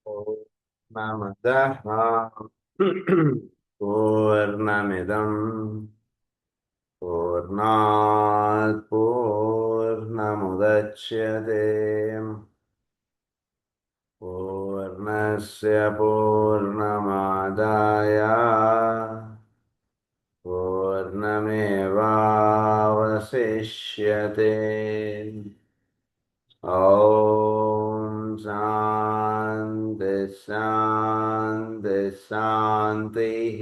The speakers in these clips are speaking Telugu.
पूर्णमदः पूर्णमिदं पूर्णात् पूर्णमुदच्यते पूर्णस्य पूर्णमादाय पूर्णमेवावशिष्यते। ॐ शान्ति शान्ति शान्तिः।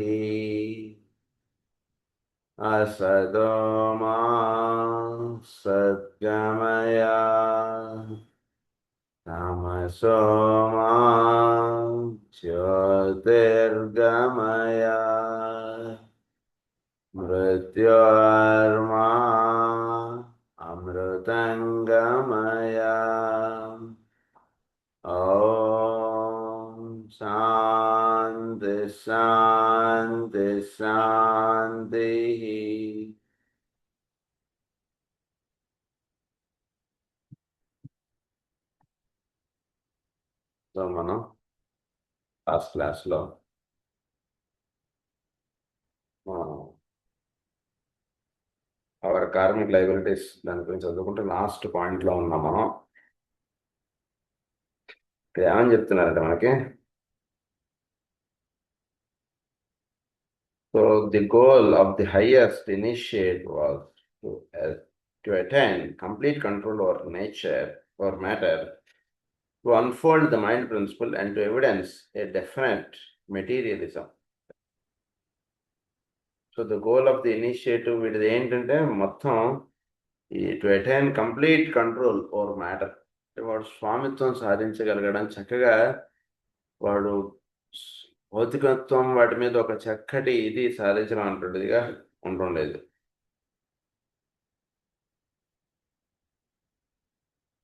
असतो मा सद्गमय तमसो मा ज्योतिर्गमय मृत्योर्मा अमृतङ्गमय। ॐ शान्ति शान्ति शान्तिः। సో మనం లాస్ట్ క్లాస్లో అవర్ కార్మిక్ లైబిలిటీస్ దాని గురించి చదువుకుంటే లాస్ట్ పాయింట్లో ఉన్నాం మనం. ఇక్కడ ఏమని చెప్తున్నారంటే మనకి, so the goal of the highest initiate was to attain complete control over nature over matter, to unfold the mind principle and to evidence a definite materialism. So the goal of the initiative వీటిది ఏంటంటే మొత్తం ఈ to attain complete control over matter, వాడు స్వామిత్వం సాధించగలగడం, చక్కగా వాడు భౌతికత్వం వాటి మీద ఒక చక్కటి ఇది సాధించడం అంటుండేదిగా ఉంటుండేది.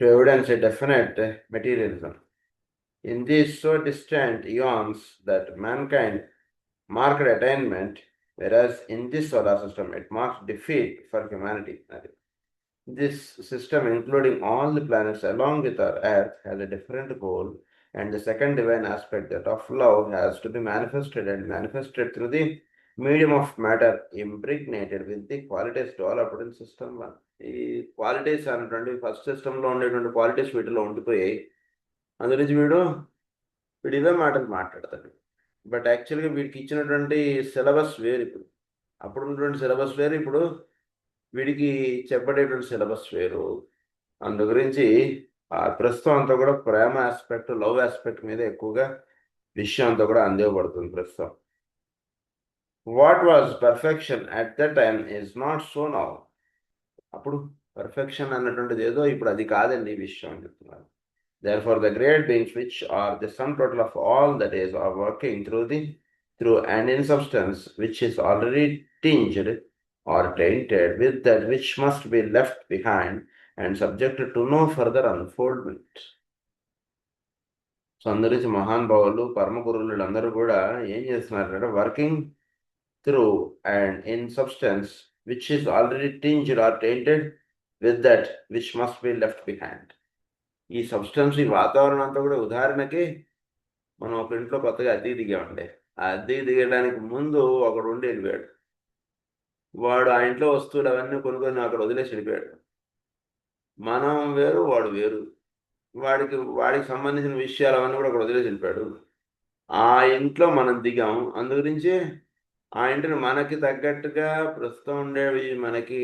To evidence a definite materialism. In these so distant eons that mankind marked attainment, whereas in this solar system it marks defeat for humanity. This system, including all the planets along with our Earth, has a different goal, and the second divine aspect, that of love, has to be manifested and manifested through the medium of matter impregnated with the qualities developed in system 1. ఈ క్వాలిటీస్ అనేటువంటి ఫస్ట్ సిస్టంలో ఉండేటువంటి క్వాలిటీస్ వీటిలో ఉండిపోయాయి. అందు నుంచి వీడు ఇవే మాటలు మాట్లాడతాడు. బట్ యాక్చువల్గా వీడికి ఇచ్చినటువంటి సిలబస్ వేరు. ఇప్పుడు అప్పుడు ఉన్నటువంటి సిలబస్ వేరు, ఇప్పుడు వీడికి చెప్పబడేటువంటి సిలబస్ వేరు. అందు గురించి ప్రస్తుతం అంతా కూడా ప్రేమ ఆస్పెక్ట్, లవ్ ఆస్పెక్ట్ మీద ఎక్కువగా విషయం అంతా కూడా అందివ్వబడుతుంది ప్రస్తుతం. What was perfection at the time is not so now. అప్పుడు పర్ఫెక్షన్ అన్నటువంటిది ఏదో, ఇప్పుడు అది కాదండి ఈ విషయం అని చెప్తున్నారు. Therefore, the great beings, which are the sum total of all that is, are working through and in substance, which is already tinged or tainted with that which must be left behind and subjected to no further unfoldment. So అందరించి మహానుభావులు, పరమ గురువులు వీళ్ళందరూ కూడా ఏం చేస్తున్నారంటే, working through and in substance which is already tinged or tainted with that which must be left behind. ఈ సబ్స్టెన్స్, ఈ వాతావరణం అంతా కూడా, ఉదాహరణకి మనం ఒక ఇంట్లో కొత్తగా అద్దెకి దిగామండి. ఆ అద్దెకి దిగడానికి ముందు ఒకడు ఉండి వెళ్ళిపోయాడు. వాడు ఆ ఇంట్లో వస్తువులు అవన్నీ కొనుక్కొని అక్కడ వదిలేసి వెళ్ళిపోయాడు. మనం వేరు, వాడు వేరు. వాడికి సంబంధించిన విషయాలు అవన్నీ కూడా అక్కడ వదిలేసి వెళ్ళిపోయాడు. ఆ ఇంట్లో మనం దిగాం. అందు గురించి ఆ ఇంటిని మనకి తగ్గట్టుగా ప్రస్తుతం ఉండేవి మనకి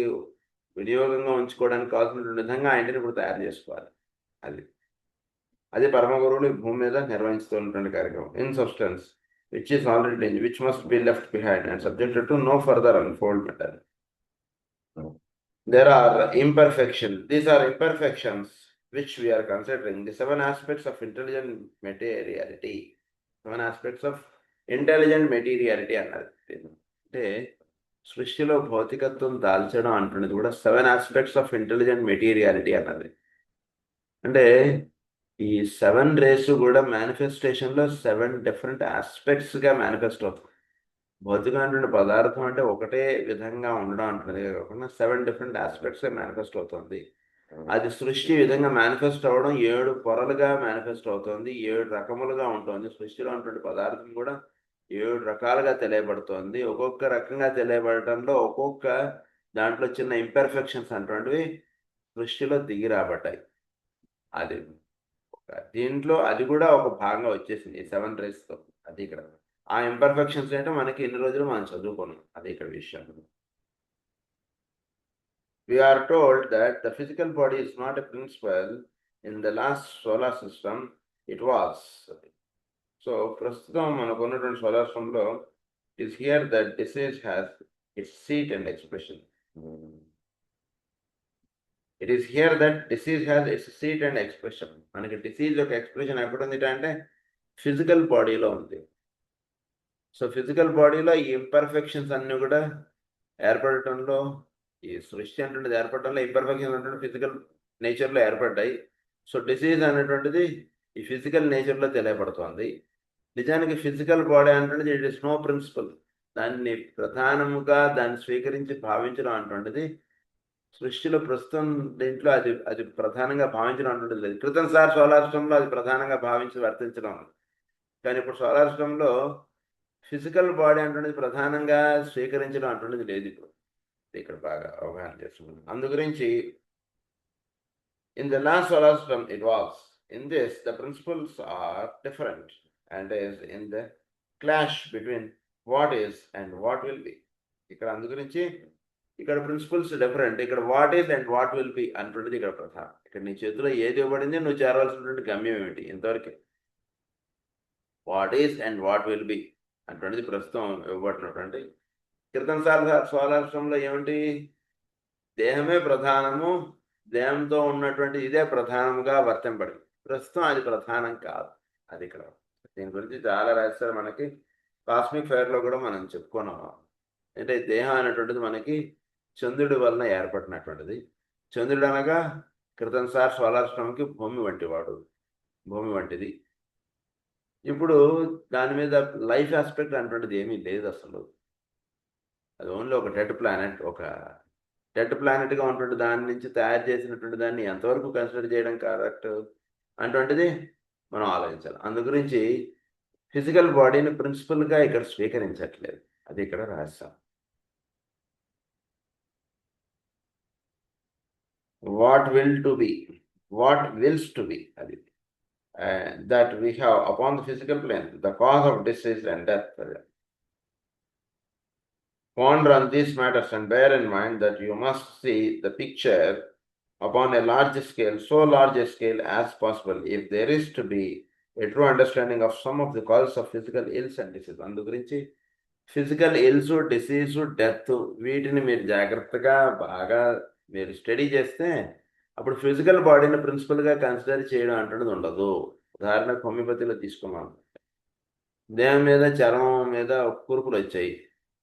వినియోగంగా ఉంచుకోవడానికి కావాల్సినటువంటి విధంగా ఆ ఇంటిని ఇప్పుడు తయారు చేసుకోవాలి. అది పరమ గురువులు భూమి మీద నిర్వహిస్తున్నటువంటి కార్యక్రమం. In substance which is already which must be left behind and subjected to know further unfoldment. There are imperfections. These are imperfections which we are considering the 7 aspects of intelligent materiality. 7 aspects of intelligent materiality అన్నది. అంటే సృష్టిలో భౌతికత్వం దాల్చడం అంటున్నది కూడా 7 aspects of intelligent materiality అన్నది. అంటే ఈ 7 రేస్ కూడా మేనిఫెస్టేషన్లో 7 డిఫరెంట్ ఆస్పెక్ట్స్గా మేనిఫెస్ట్ అవుతుంది. భౌతికమైనటువంటి పదార్థం అంటే ఒకటే విధంగా ఉండడం అంటున్నది కాకుండా 7 డిఫరెంట్ ఆస్పెక్ట్స్గా మేనిఫెస్ట్ అవుతుంది. అది సృష్టి విధంగా మేనిఫెస్ట్ అవ్వడం 7 పొరలుగా మేనిఫెస్ట్ అవుతుంది, 7 రకములుగా ఉంటుంది. సృష్టిలో ఉన్నటువంటి పదార్థం కూడా 7 రకాలుగా తెలియబడుతోంది. ఒక్కొక్క రకంగా తెలియబడటంలో ఒక్కొక్క దాంట్లో చిన్న ఇంపెర్ఫెక్షన్స్ అటువంటివి సృష్టిలో దిగి రాబడ్డాయి. అది దీంట్లో అది కూడా ఒక భాగంగా వచ్చేసింది 7 రేస్తో. అది ఇక్కడ ఆ ఇంపర్ఫెక్షన్స్ ఏంటో మనకి ఇన్ని రోజులు మనం చదువుకున్నాం. అది ఇక్కడ విషయం. We are told that the physical body is not a principle. In the last solar system, it was. So, ప్రస్తుతం మనకు ఉన్నటువంటి సోలార్ సిస్టంలో it is here that disease has its seat and expression. It is here that disease has its seat and expression. మనకి డిసీజ్ యొక్క ఎక్స్ప్రెషన్ ఎక్కడ ఉంది అంటే ఫిజికల్ బాడీలో ఉంది. సో ఫిజికల్ బాడీలో ఈ ఇంపర్ఫెక్షన్స్ అన్నీ కూడా ఏర్పడటంలో, ఈ సృష్టి అనేటువంటిది ఏర్పడటంలో ఇంపర్ఫెక్షన్స్ అంటే ఫిజికల్ నేచర్లో ఏర్పడ్డాయి. సో డిసీజ్ అనేటువంటిది ఈ ఫిజికల్ నేచర్లో తెలియబడుతోంది. నిజానికి ఫిజికల్ బాడీ అంటే ఇట్ ఇస్ నో ప్రిన్సిపల్. దాన్ని ప్రధానముగా దాన్ని స్వీకరించి భావించడం అటువంటిది సృష్టిలో ప్రస్తుతం దీంట్లో అది ప్రధానంగా భావించడం అటువంటిది లేదు. క్రితంసారి సోలార్ సిస్టంలో అది ప్రధానంగా భావించి వర్తించడం. కానీ ఇప్పుడు సోలార్ సిస్టంలో ఫిజికల్ బాడీ అటువంటిది ప్రధానంగా స్వీకరించడం అటువంటిది లేదు. ఇప్పుడు ఇక్కడ బాగా అవగాహన చేసుకున్నాం. అందు గురించి in the last solar system it was. In this the principles are different and is in the clash between what is and what will be. ఇక్కడ అందు గురించి ఇక్కడ ప్రిన్సిపల్స్ డిఫరెంట్. ఇక్కడ what is and what will be అంటుండేది ఇక్కడ ప్రధానం. ఇక్కడ నీ చేతిలో ఏది ఇవ్వబడింది, నువ్వు చేరవలసినటువంటి గమ్యం ఏమిటి, ఇంతవరకు what is and what will be అంటుండేది ప్రస్తుతం ఇవ్వబడినటువంటి. క్రితం సోలార్ సిస్టంలో ఏమిటి, దేహమే ప్రధానము, దేహంతో ఉన్నటువంటి ఇదే ప్రధానంగా వర్తింపడింది. ప్రస్తుతం అది ప్రధానం కాదు. అది ఇక్కడ దీని గురించి చాలా రాశారు. మనకి కాస్మిక్ ఫైర్లో కూడా మనం చెప్పుకున్నాం. అంటే దేహం అనేటువంటిది మనకి చంద్రుడి వలన ఏర్పడినటువంటిది. చంద్రుడు అనగా క్రితంసారి సోలార్ సిస్టమ్కి భూమి వంటిది. ఇప్పుడు దాని మీద లైఫ్ ఆస్పెక్ట్ అనేటువంటిది ఏమీ లేదు అసలు. అది ఓన్లీ ఒక డెడ్ ప్లానెట్గా ఉన్నటువంటి దాని నుంచి తయారు చేసినటువంటి దాన్ని ఎంతవరకు కన్సిడర్ చేయడం కరెక్ట్ అటువంటిది మనం ఆలోచించాలి. అందు గురించి ఫిజికల్ బాడీని ప్రిన్సిపల్గా ఇక్కడ స్వీకరించట్లేదు. అది ఇక్కడ రహస్యం. What will to be, what wills to be, అది that we have upon the physical plane, the cause of disease and death. Ponder on these matters and bear in mind that you must see the picture upon a large scale, so large a scale as possible, if there is to be a true understanding of some of the causes of physical ills and disease. అందు గురించి ఫిజికల్ ఇల్స్, డిసీజ్, డెత్ వీటిని మీరు జాగ్రత్తగా బాగా మీరు స్టడీ చేస్తే అప్పుడు ఫిజికల్ బాడీని ప్రిన్సిపల్గా కన్సిడర్ చేయడం అంటున్నది ఉండదు. ఉదాహరణకు హోమియోపతిలో తీసుకున్నాం, దేహం మీద చర్మం మీద కురుపులు వచ్చాయి,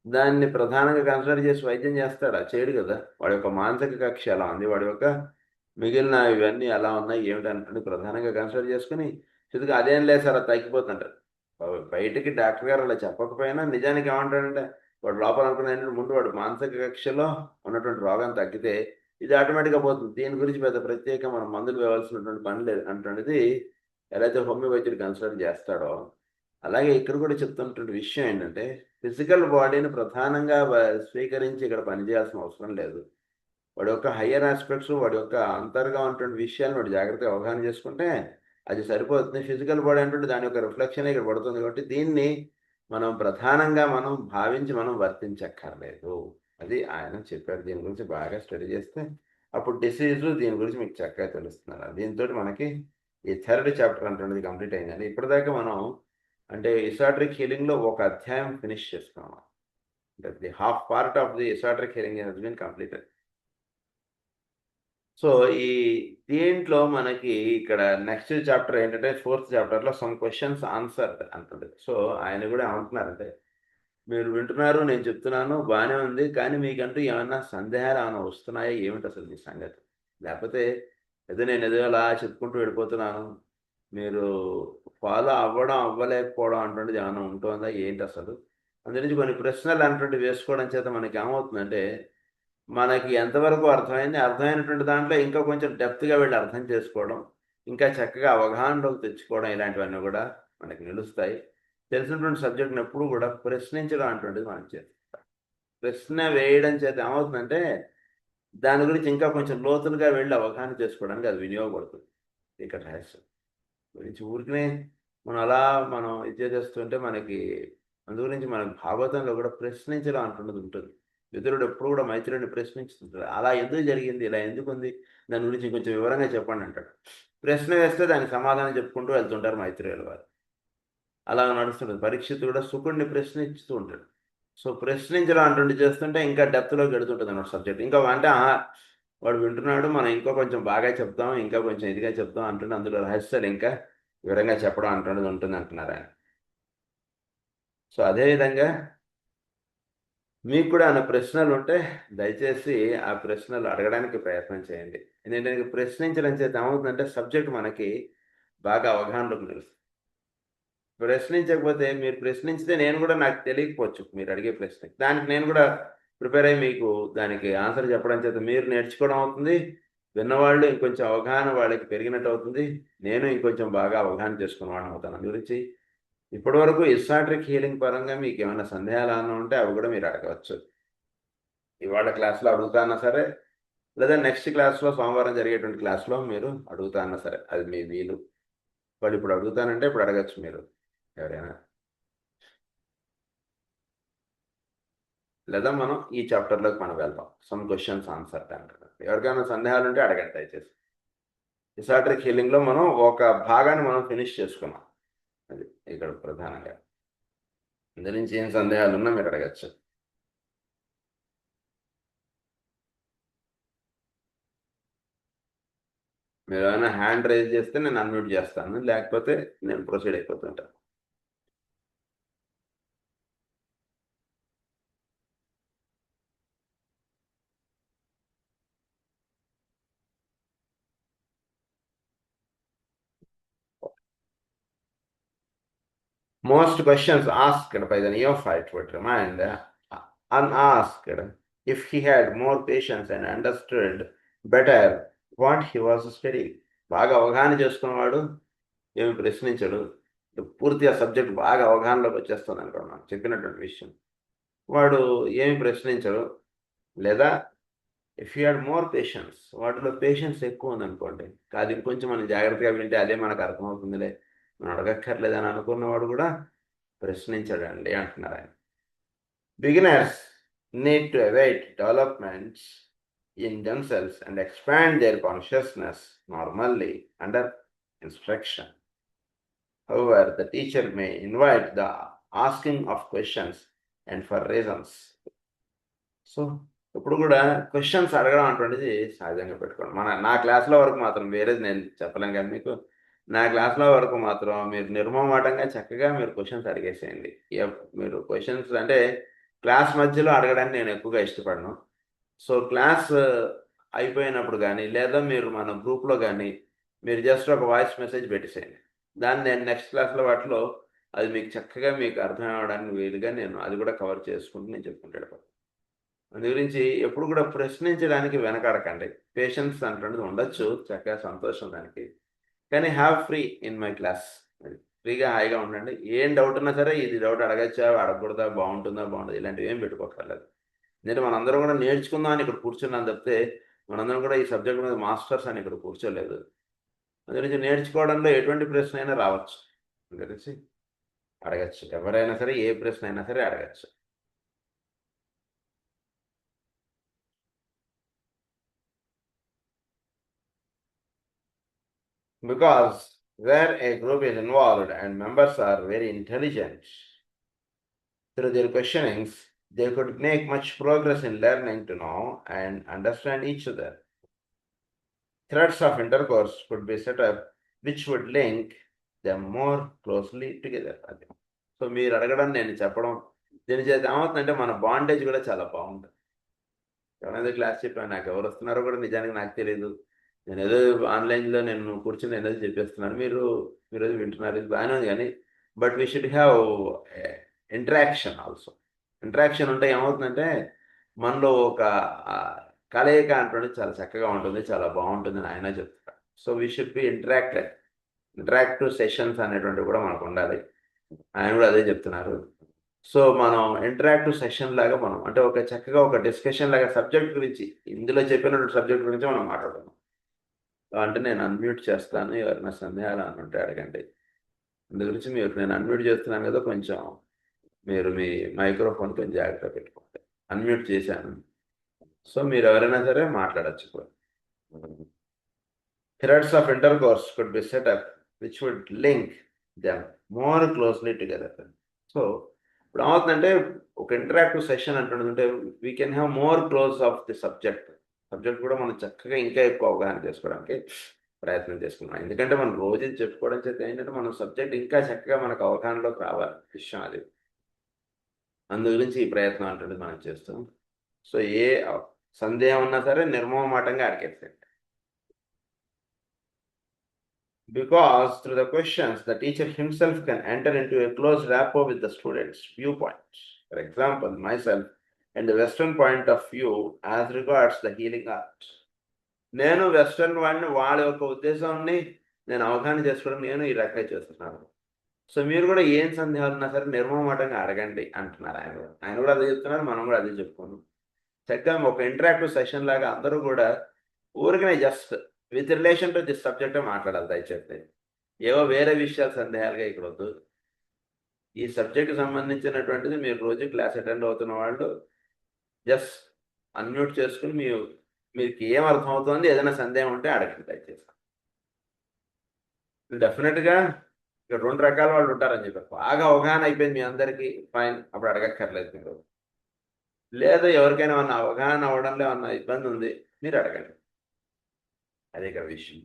దాన్ని ప్రధానంగా కన్సిడర్ చేసి వైద్యం చేస్తాడా? చేయడు కదా. వాడి యొక్క మానసిక కక్ష ఎలా ఉంది, వాడి యొక్క మిగిలిన ఇవన్నీ ఎలా ఉన్నాయి ఏమిటంటే ప్రధానంగా కన్సిడర్ చేసుకుని ఫిజికల్ అదేం లేదు సార్ అది తగ్గిపోతుంటారు. బయటికి డాక్టర్ గారు అలా చెప్పకపోయినా నిజానికి ఏమంటాడంటే వాడు లోపల అనుకున్న ముందు వాడు మానసిక కక్షలో ఉన్నటువంటి రోగం తగ్గితే ఇది ఆటోమేటిక్గా పోతుంది. దీని గురించి పెద్ద ప్రత్యేక మనం మందులు వేయాల్సినటువంటి పని లేదు అంటున్నది ఎలా హోమియోపతి కన్సిడర్ చేస్తాడో అలాగే ఇక్కడ కూడా చెప్తున్నటువంటి విషయం ఏంటంటే ఫిజికల్ బాడీని ప్రధానంగా స్వీకరించి ఇక్కడ పనిచేయాల్సిన అవసరం లేదు. వాడి యొక్క హయ్యర్ ఆస్పెక్ట్స్, వాడి యొక్క అంతర్గా ఉన్నటువంటి విషయాలను వాడు జాగ్రత్తగా అవగాహన చేసుకుంటే అది సరిపోతుంది. ఫిజికల్ బాడీ అంటే దాని యొక్క రిఫ్లెక్షన్ ఇక్కడ పడుతుంది కాబట్టి దీన్ని మనం ప్రధానంగా మనం భావించి మనం వర్తించక్కర్లేదు. అది ఆయన చెప్పారు. దీని గురించి బాగా స్టడీ చేస్తే అప్పుడు డిసీజు దీని గురించి మీకు చక్కగా తెలుస్తున్నారు. దీంతో మనకి ఈ 3rd చాప్టర్ అంటున్నది కంప్లీట్ అయిందండి. ఇప్పటిదాకా మనం అంటే ఎసాట్రిక్ హీలింగ్లో ఒక అధ్యాయం ఫినిష్ చేసుకున్నాం. అంటే the half part of the esoteric healing has been completed. So ఈ దీంట్లో మనకి ఇక్కడ నెక్స్ట్ చాప్టర్ ఏంటంటే 4th చాప్టర్లో సమ్ క్వశ్చన్స్ ఆన్సర్ అంటుంది. సో ఆయన కూడా ఏమంటున్నారంటే మీరు వింటున్నారు, నేను చెప్తున్నాను బాగానే ఉంది, కానీ మీకంటూ ఏమన్నా సందేహాలు ఏమైనా వస్తున్నాయా ఏమిటి అసలు మీ సంగతి? లేకపోతే నేను ఏదో అలా చెప్పుకుంటూ వెళ్ళిపోతున్నాను, మీరు ఫాలో అవ్వలేకపోవడం అంటుండేది ఏమైనా ఉంటుందా ఏంటి అసలు? అందు నుంచి కొన్ని ప్రశ్నలు అంటుంటే వేసుకోవడం చేత మనకి ఏమవుతుందంటే మనకి ఎంతవరకు అర్థమైంది, అర్థమైనటువంటి దాంట్లో ఇంకా కొంచెం డెప్త్గా వెళ్ళి అర్థం చేసుకోవడం, ఇంకా చక్కగా అవగాహనలోకి తెచ్చుకోవడం, ఇలాంటివన్నీ కూడా మనకి నిలుస్తాయి. తెలిసినటువంటి సబ్జెక్ట్ని ఎప్పుడు కూడా ప్రశ్నించడం అటువంటిది మనం చేస్తాం. ప్రశ్న వేయడం చేత ఏమవుతుందంటే దాని గురించి ఇంకా కొంచెం లోతులుగా వెళ్ళి అవగాహన చేసుకోవడానికి అది వినియోగపడుతుంది. ఇక్కడ రహస్యం గురించి ఊరికనే మనం అలా మనం ఇది చేసేస్తుంటే మనకి అందు గురించి మనకు భాగవతంలో కూడా ప్రశ్నించడం అంటున్నది ఉంటుంది. విదురుడు ఎప్పుడు కూడా మైత్రుడిని ప్రశ్నించుతుంటాడు. అలా ఎందుకు జరిగింది, ఇలా ఎందుకు ఉంది, దాని గురించి కొంచెం వివరంగా చెప్పండి అంటాడు. ప్రశ్న వేస్తే దానికి సమాధానం చెప్పుకుంటూ వెళ్తుంటారు మైత్రేయుల వారు. అలా నడుస్తుంటుంది. పరీక్షిత్తు కూడా శుకుడిని ప్రశ్నిస్తూ ఉంటాడు. సో ప్రశ్నించడం అంటుండి చేస్తుంటే ఇంకా డెప్త్లోకి వెళుతుంటుంది అన్నమాట సబ్జెక్ట్. ఇంకా అంటే వాడు వింటున్నాడు, మనం ఇంకో కొంచెం బాగా చెప్తాం, ఇంకా కొంచెం ఇదిగా చెప్తాం అంటుంటే అందులో రహస్యాలు ఇంకా వివరంగా చెప్పడం అంటున్నది ఉంటుంది అంటున్నారు ఆయన. సో అదేవిధంగా మీకు కూడా ఏమైనా ప్రశ్నలు ఉంటే దయచేసి ఆ ప్రశ్నలు అడగడానికి ప్రయత్నం చేయండి. ఎందుకంటే ప్రశ్నించడం చేత ఏమవుతుందంటే సబ్జెక్ట్ మనకి బాగా అవగాహనలోకి నిలుస్తుంది. ప్రశ్నించకపోతే మీరు ప్రశ్నించితే నేను కూడా నాకు తెలియకపోవచ్చు మీరు అడిగే ప్రశ్నకి. దానికి నేను కూడా ప్రిపేర్ అయ్యి మీకు దానికి ఆన్సర్ చెప్పడం చేత మీరు నేర్చుకోవడం అవుతుంది. విన్నవాళ్ళు ఇంకొంచెం అవగాహన వాళ్ళకి పెరిగినట్టు అవుతుంది. నేను ఇంకొంచెం బాగా అవగాహన చేసుకున్నవాడిని అవుతాను. అందు గురించి ఇప్పటివరకు ఇస్సాట్రిక్ హీలింగ్ పరంగా మీకు ఏమైనా సందేహాలు ఏమైనా ఉంటే అవి కూడా మీరు అడగవచ్చు. ఇవాళ క్లాస్లో అడుగుతానా సరే, లేదా నెక్స్ట్ క్లాస్లో సోమవారం జరిగేటువంటి క్లాస్లో మీరు అడుగుతానా సరే, అది మీ వీలు. వాళ్ళు ఇప్పుడు అడుగుతానంటే ఇప్పుడు అడగచ్చు మీరు ఎవరైనా, లేదా మనం ఈ చాప్టర్లోకి మనం వెళ్దాం. సమ్ క్వశ్చన్స్ ఆన్సర్ అంటారు. ఎవరికైనా సందేహాలు ఉంటే అడగండి దయచేసి. ఇసాట్రిక్ హీలింగ్లో మనం ఒక భాగాన్ని మనం ఫినిష్ చేసుకున్నాం. అది ఇక్కడ ప్రధానంగా. ఇందు నుంచి ఏం సందేహాలు ఉన్నా మీరు అడగచ్చు. మీరు ఏమైనా హ్యాండ్ రైజ్ చేస్తే నేను అన్మ్యూట్ చేస్తాను, లేకపోతే నేను proceed అయిపోతుంటాను. Most questions asked by the neophyte would remain unasked if he had more patience and understood better what he was studying. బాగా అవగాహన చేసుకున్నవాడు ఏమి ప్రశ్నించడు. పూర్తిగా సబ్జెక్ట్ బాగా అవగాహనలోకి వచ్చేస్తుంది అనుకోండి, నాకు చెప్పినటువంటి విషయం, వాడు ఏమి ప్రశ్నించడు. లేదా if you had more patience, వాటిలో పేషెన్స్ ఎక్కువ ఉందనుకోండి, అది ఇంకొంచెం మనం జాగ్రత్తగా వింటే అదే మనకు అర్థమవుతుందిలే, మనం అడగక్కర్లేదని అనుకున్నవాడు కూడా ప్రశ్నించడండి అంటున్నారు ఆయన. Beginners need to await developments in themselves and expand their consciousness normally under instruction. However, the teacher may invite the asking of questions and for reasons. So ఇప్పుడు కూడా క్వశ్చన్స్ అడగడం అటువంటిది సహజంగా పెట్టుకోండి. నా క్లాస్లో వరకు మాత్రం, వేరేది నేను చెప్పలేను కానీ మీకు, నా క్లాస్లో వరకు మాత్రం మీరు నిర్మమాటంగా చక్కగా మీరు క్వశ్చన్స్ అడిగేసేయండి. మీరు క్వశ్చన్స్ అంటే క్లాస్ మధ్యలో అడగడానికి నేను ఎక్కువగా ఇష్టపడను. సో క్లాస్ అయిపోయినప్పుడు కానీ, లేదా మీరు మన గ్రూప్లో కానీ మీరు జస్ట్ ఒక వాయిస్ మెసేజ్ పెట్టేసేయండి. దాన్ని నేను నెక్స్ట్ క్లాస్లో వాటిలో అది మీకు చక్కగా మీకు అర్థం అవ్వడానికి వీలుగా నేను అది కూడా కవర్ చేసుకుంటూ నేను చెప్పుకుంటాడు. అందు గురించి ఎప్పుడు కూడా ప్రశ్నించడానికి వెనకాడకండి. పేషెన్స్ అంటున్నది ఉండొచ్చు, చక్కగా సంతోషం దానికి, కానీ have free in my class. అది ఫ్రీగా హాయిగా ఉండండి. ఏం డౌట్ ఉన్నా సరే, ఇది డౌట్ అడగచ్చా, అడగకూడదా, బాగుంటుందా బాగుంటుంది, ఇలాంటివి ఏం పెట్టుకోకర్లేదు. ఎందుకంటే మనందరం కూడా నేర్చుకుందాం అని ఇక్కడ కూర్చున్నాం తప్పితే మనందరం కూడా ఈ సబ్జెక్ట్ మీద మాస్టర్స్ అని ఇక్కడ కూర్చోలేదు. అందు గురించి నేర్చుకోవడంలో ఎటువంటి ప్రశ్న అయినా రావచ్చు, తెలిసి అడగచ్చు. ఎవరైనా సరే ఏ ప్రశ్న అయినా సరే అడగచ్చు. Because where a group is involved and members are very intelligent, through their questionings, they could make much progress in learning to know and understand each other. Threads of intercourse could be set up which would link them more closely together. So మీరు అడగడం, నేను చెప్పడం, దీని చేత ఏమవుతుందంటే మన బాండేజ్ కూడా చాలా బాగుంటుంది. ఎవరైనా క్లాస్ చెప్పాను, నాకు ఎవరు వస్తున్నారో కూడా నిజానికి నాకు తెలియదు. నేను ఏదో ఆన్లైన్లో నేను కూర్చుని ఏదో చెప్పేస్తున్నాను, మీరు వింటున్నారు, ఇది బాగానే ఉంది. కానీ but we should have interaction also. Interaction ఉంటే ఏమవుతుందంటే మనలో ఒక కలయిక అంటుంది చాలా చక్కగా ఉంటుంది, చాలా బాగుంటుంది అని ఆయన చెప్తారు. So we should be interactive sessions అనేటువంటివి కూడా మనకు ఉండాలి. ఆయన కూడా అదే చెప్తున్నారు. సో మనం ఇంటరాక్టివ్ సెషన్ లాగా మనం అంటే ఒక చక్కగా ఒక డిస్కషన్ లాగా సబ్జెక్ట్ గురించి, ఇందులో చెప్పినటువంటి సబ్జెక్ట్ గురించి మనం మాట్లాడుతున్నాం. అంటే నేను అన్మ్యూట్ చేస్తాను, ఎవరైనా సందేహాలు అనుంటే అడగండి. అందు గురించి నేను అన్మ్యూట్ చేస్తున్నాను కదా, కొంచెం మీరు మీ మైక్రోఫోన్ కొంచెం జాగ్రత్తగా పెట్టుకోండి. అన్మ్యూట్ చేశాను. సో మీరు ఎవరైనా సరే మాట్లాడచ్చు కూడా. Threads of intercourse could be set up which would link them more closely together. So ఇప్పుడు ఏమవుతుందంటే ఒక ఇంటరాక్టివ్ సెషన్ అంటుంటే we can have more close of the subject కూడా మనం చక్కగా ఇంకా ఎక్కువ అవగాహన చేసుకోవడానికి ప్రయత్నం చేసుకున్నాం. ఎందుకంటే మనం రోజు చెప్పుకోవడం చేత ఏంటంటే మనం సబ్జెక్ట్ ఇంకా చక్కగా మనకు అవగాహనలోకి రావాలి విషయం అది. అందు గురించి ఈ ప్రయత్నం అంటుంది మనం చేస్తాం. సో ఏ సందేహం ఉన్నా సరే నిర్మోహమాటంగా అడిగేసేయండి. Because through the questions, the teacher himself can enter into a close rapport with the students' viewpoints. For example, myself and the Western point of view as regards the healing art. నేను వెస్టర్న్ వాడిని, వాళ్ళ యొక్క ఉద్దేశాన్ని నేను అవగాహన చేసుకోవడం నేను ఈ రకంగా చేస్తున్నాను. సో మీరు కూడా ఏం సందేహాలు ఉన్నా సరే నిర్మమాటంగా అడగండి అంటున్నారు ఆయన. ఆయన కూడా అదే చెప్తున్నారు, మనం కూడా అదే చెప్పుకున్నాం. చక్కగా ఒక ఇంటరాక్టివ్ సెషన్ లాగా అందరూ కూడా ఊరికనే just with relation to this సబ్జెక్టే మాట్లాడాలి దయచేసి. ఏవో వేరే విషయాలు సందేహాలుగా ఇక్కడ వద్దు. ఈ సబ్జెక్ట్ సంబంధించినటువంటిది మీరు రోజు క్లాస్ అటెండ్ అవుతున్న వాళ్ళు జస్ట్ అన్మ్యూట్ చేసుకుని మీకు ఏం అర్థమవుతుంది, ఏదైనా సందేహం ఉంటే అడగండి దయచేసి. డెఫినెట్గా ఇక్కడ 2 రకాల వాళ్ళు ఉంటారని చెప్పారు. బాగా అవగాహన అయిపోయింది మీ అందరికీ, ఫైన్, అప్పుడు అడగక్కర్లేదు మీరు. లేదా ఎవరికైనా ఏమన్నా అవగాహన అవ్వడంలో ఏమన్నా ఇబ్బంది ఉంది, మీరు అడగండి. అదే కదా విషయం.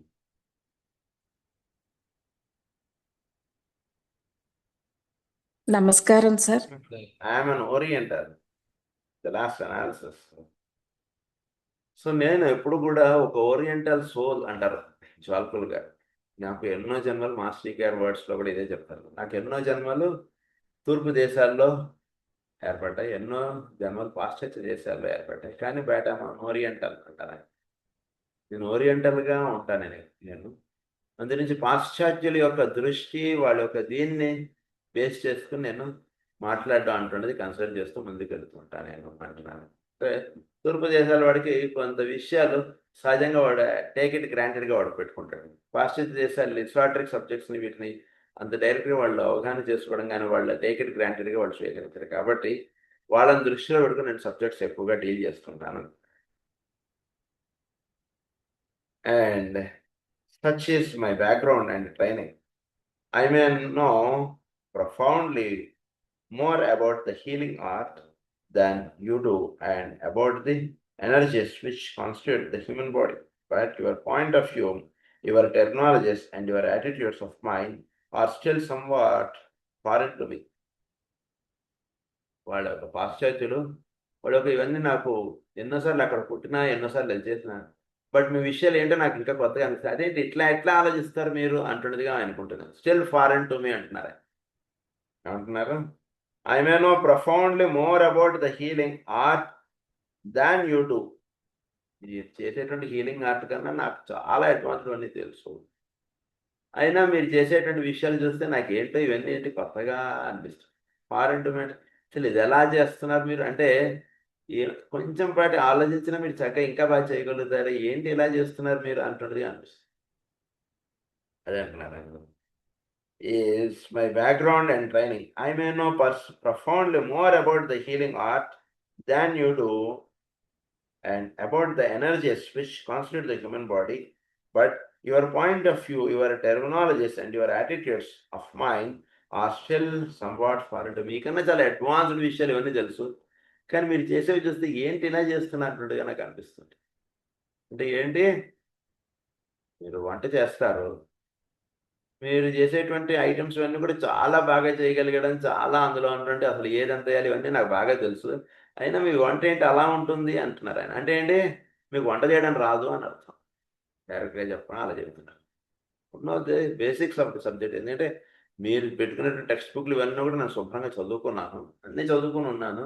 నమస్కారం sir. I'm an oriental, the last analysis. So నేను ఎప్పుడు కూడా ఒక ఓరియంటల్ సోల్ అంటారు జ్వాల్కుల్ గారు. నాకు ఎన్నో జన్మలు, మాస్టర్ గారి వర్డ్స్లో కూడా ఇదే చెప్తారు. నాకు ఎన్నో జన్మలు తూర్పు దేశాల్లో ఏర్పడ్డాయి, ఎన్నో జన్మలు పాశ్చాత్య దేశాల్లో ఏర్పడ్డాయి, కానీ బయట ఓరియంటల్ అంటారు. నేను ఓరియంటల్గా ఉంటాను నేను. అందు నుంచి పాశ్చాత్యుల యొక్క దృష్టి, వాళ్ళ యొక్క దీన్ని బేస్ చేసుకుని నేను మాట్లాడడం అంటున్నది కన్సిడర్ చేస్తూ ముందుకు వెళ్తుంటాను నేను అంటున్నాను. తూర్పు దేశాల వాడికి కొంత విషయాలు సహజంగా వాడు టేక్ ఇట్ గ్రాంటెడ్గా వాడు పెట్టుకుంటాడు. పాశ్చాత్య దేశాలు లిటరేచర్ సబ్జెక్ట్స్ని వీటిని అంత డైరెక్ట్గా వాళ్ళు అవగాహన చేసుకోవడం కానీ వాళ్ళు టేక్ ఇట్ గ్రాంటెడ్గా వాళ్ళు స్వీకరించారు. కాబట్టి వాళ్ళని దృష్టిలో పెట్టుకుని నేను సబ్జెక్ట్స్ ఎక్కువగా డీల్ చేస్తుంటాను. And such is my background and training. I may know profoundly more about the healing art than you do and about the energies which constitute the human body. But your point of view, your terminologies and your attitudes of mind are still somewhat foreign to me. వాళ్ళ యొక్క పాశ్చాత్యులు వాళ్ళ యొక్క ఇవన్నీ నాకు ఎన్నోసార్లు అక్కడ పుట్టినా, ఎన్నోసార్లు చేసిన, బట్ మీ విషయాలు ఏంటో నాకు ఇంకా కొత్తగా అనిపిస్తుంది. అదేంటి ఎట్లా ఆలోచిస్తారు మీరు అంటున్నదిగా అనుకుంటున్నాను. స్టిల్ ఫారెన్ టు మీ అంటున్నారు. ఏమంటున్నారు? I may know profoundly more about the healing art than you do. మీరు చేసేటువంటి హీలింగ్ ఆర్ట్ కన్నా నాకు చాలా అడ్వాన్స్డ్ అన్నీ తెలుసు. అయినా మీరు చేసేటువంటి విషయాలు చూస్తే నాకు ఏంటో ఇవన్నీ ఏంటి కొత్తగా అనిపిస్తుంది. ఫారెన్ టు మీ అసలు ఇది ఎలా చేస్తున్నారు మీరు అంటే కొంచెం పాటి ఆలోచించినా మీరు చక్కగా ఇంకా బాగా చేయగలుగుతారు, ఏంటి ఇలా చేస్తున్నారు మీరు అంటున్నది అనిపిస్తుంది. అదే అంటున్నారు. Is my background and training. I may know profoundly more about the healing art than you do and about the energies which constitute the human body, but your point of view, your terminologies and your attitudes of mind are still somewhat foreign to me. కన్నా చాలా అడ్వాన్స్డ్ విషయాలు ఇవన్నీ తెలుసు, కానీ మీరు చేసేవి చూస్తే ఏంటి ఇలా చేస్తున్నట్టుగా నాకు అనిపిస్తుంది. అంటే ఏంటి, మీరు వంట చేస్తారు, మీరు చేసేటువంటి ఐటమ్స్ ఇవన్నీ కూడా చాలా బాగా చేయగలిగడం, చాలా అందులో ఉంటుంటే అసలు ఏదంత వేయాలి ఇవన్నీ నాకు బాగా తెలుసు, అయినా మీ వంట ఏంటి అలా ఉంటుంది అంటున్నారు ఆయన. అంటే ఏంటి, మీకు వంట చేయడం రాదు అని అర్థం. డైరెక్ట్గా చెప్పడం అలా చెబుతున్నారు. ఉన్నది బేసిక్స్ ఆఫ్ ది సబ్జెక్ట్. ఎందుకంటే మీరు పెట్టుకున్నటువంటి టెక్స్ట్ బుక్లు ఇవన్నీ కూడా నేను శుభ్రంగా చదువుకున్నాను, అన్నీ చదువుకుని ఉన్నాను.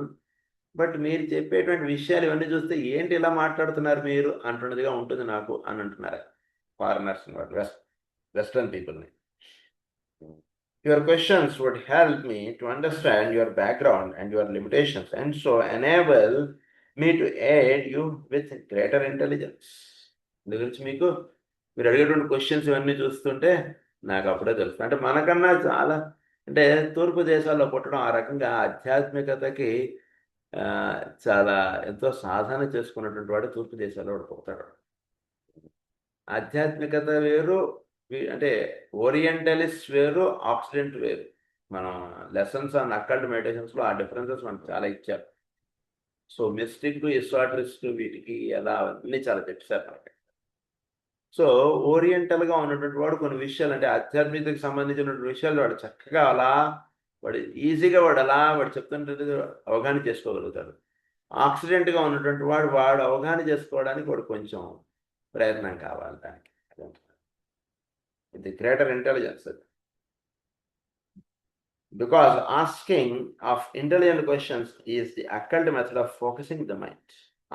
బట్ మీరు చెప్పేటువంటి విషయాలు ఇవన్నీ చూస్తే ఏంటి ఇలా మాట్లాడుతున్నారు మీరు అంటున్నదిగా ఉంటుంది నాకు అని అంటున్నారు ఫారినర్స్ వెస్ట్రన్ పీపుల్ని. Your questions would help me to understand your background and your limitations, and so enable me to aid you with greater intelligence. ఇందు గురించి మీకు మీరు అడిగేటువంటి క్వశ్చన్స్ ఇవన్నీ చూస్తుంటే నాకు అప్పుడే తెలుస్తుంది. అంటే మనకన్నా చాలా, అంటే తూర్పు దేశాల్లో పుట్టడం ఆ రకంగా ఆధ్యాత్మికతకి చాలా ఎంతో సాధన చేసుకున్నటువంటి వాడు తూర్పు దేశాల్లో వాడు పుడతాడు. ఆధ్యాత్మికత వేరు, అంటే ఓరియంటలిస్ట్ వేరు, ఆక్సిడెంట్ వేరు. మనం లెసన్స్ ఆన్ అకల్ట్ మెడిటేషన్స్లో ఆ డిఫరెన్సెస్ మనకు చాలా ఇచ్చారు. సో మిస్టిక్ ఎస్వాటరిస్ట్ వీటికి ఎలా అన్నీ చాలా చెప్పారు మనకి. సో ఓరియంటల్గా ఉన్నటువంటి వాడు కొన్ని విషయాలు, అంటే ఆధ్యాత్మికతకు సంబంధించినటువంటి విషయాలు వాడు చక్కగా అలా వాడు ఈజీగా వాడు చెప్తుంటే అవగాహన చేసుకోగలుగుతాడు. ఆక్సిడెంట్గా ఉన్నటువంటి వాడు అవగాహన చేసుకోవడానికి వాడు కొంచెం ప్రయత్నం కావాలి దానికి. ఇది greater intelligence. Because asking of intelligent questions is the occult method of focusing the mind.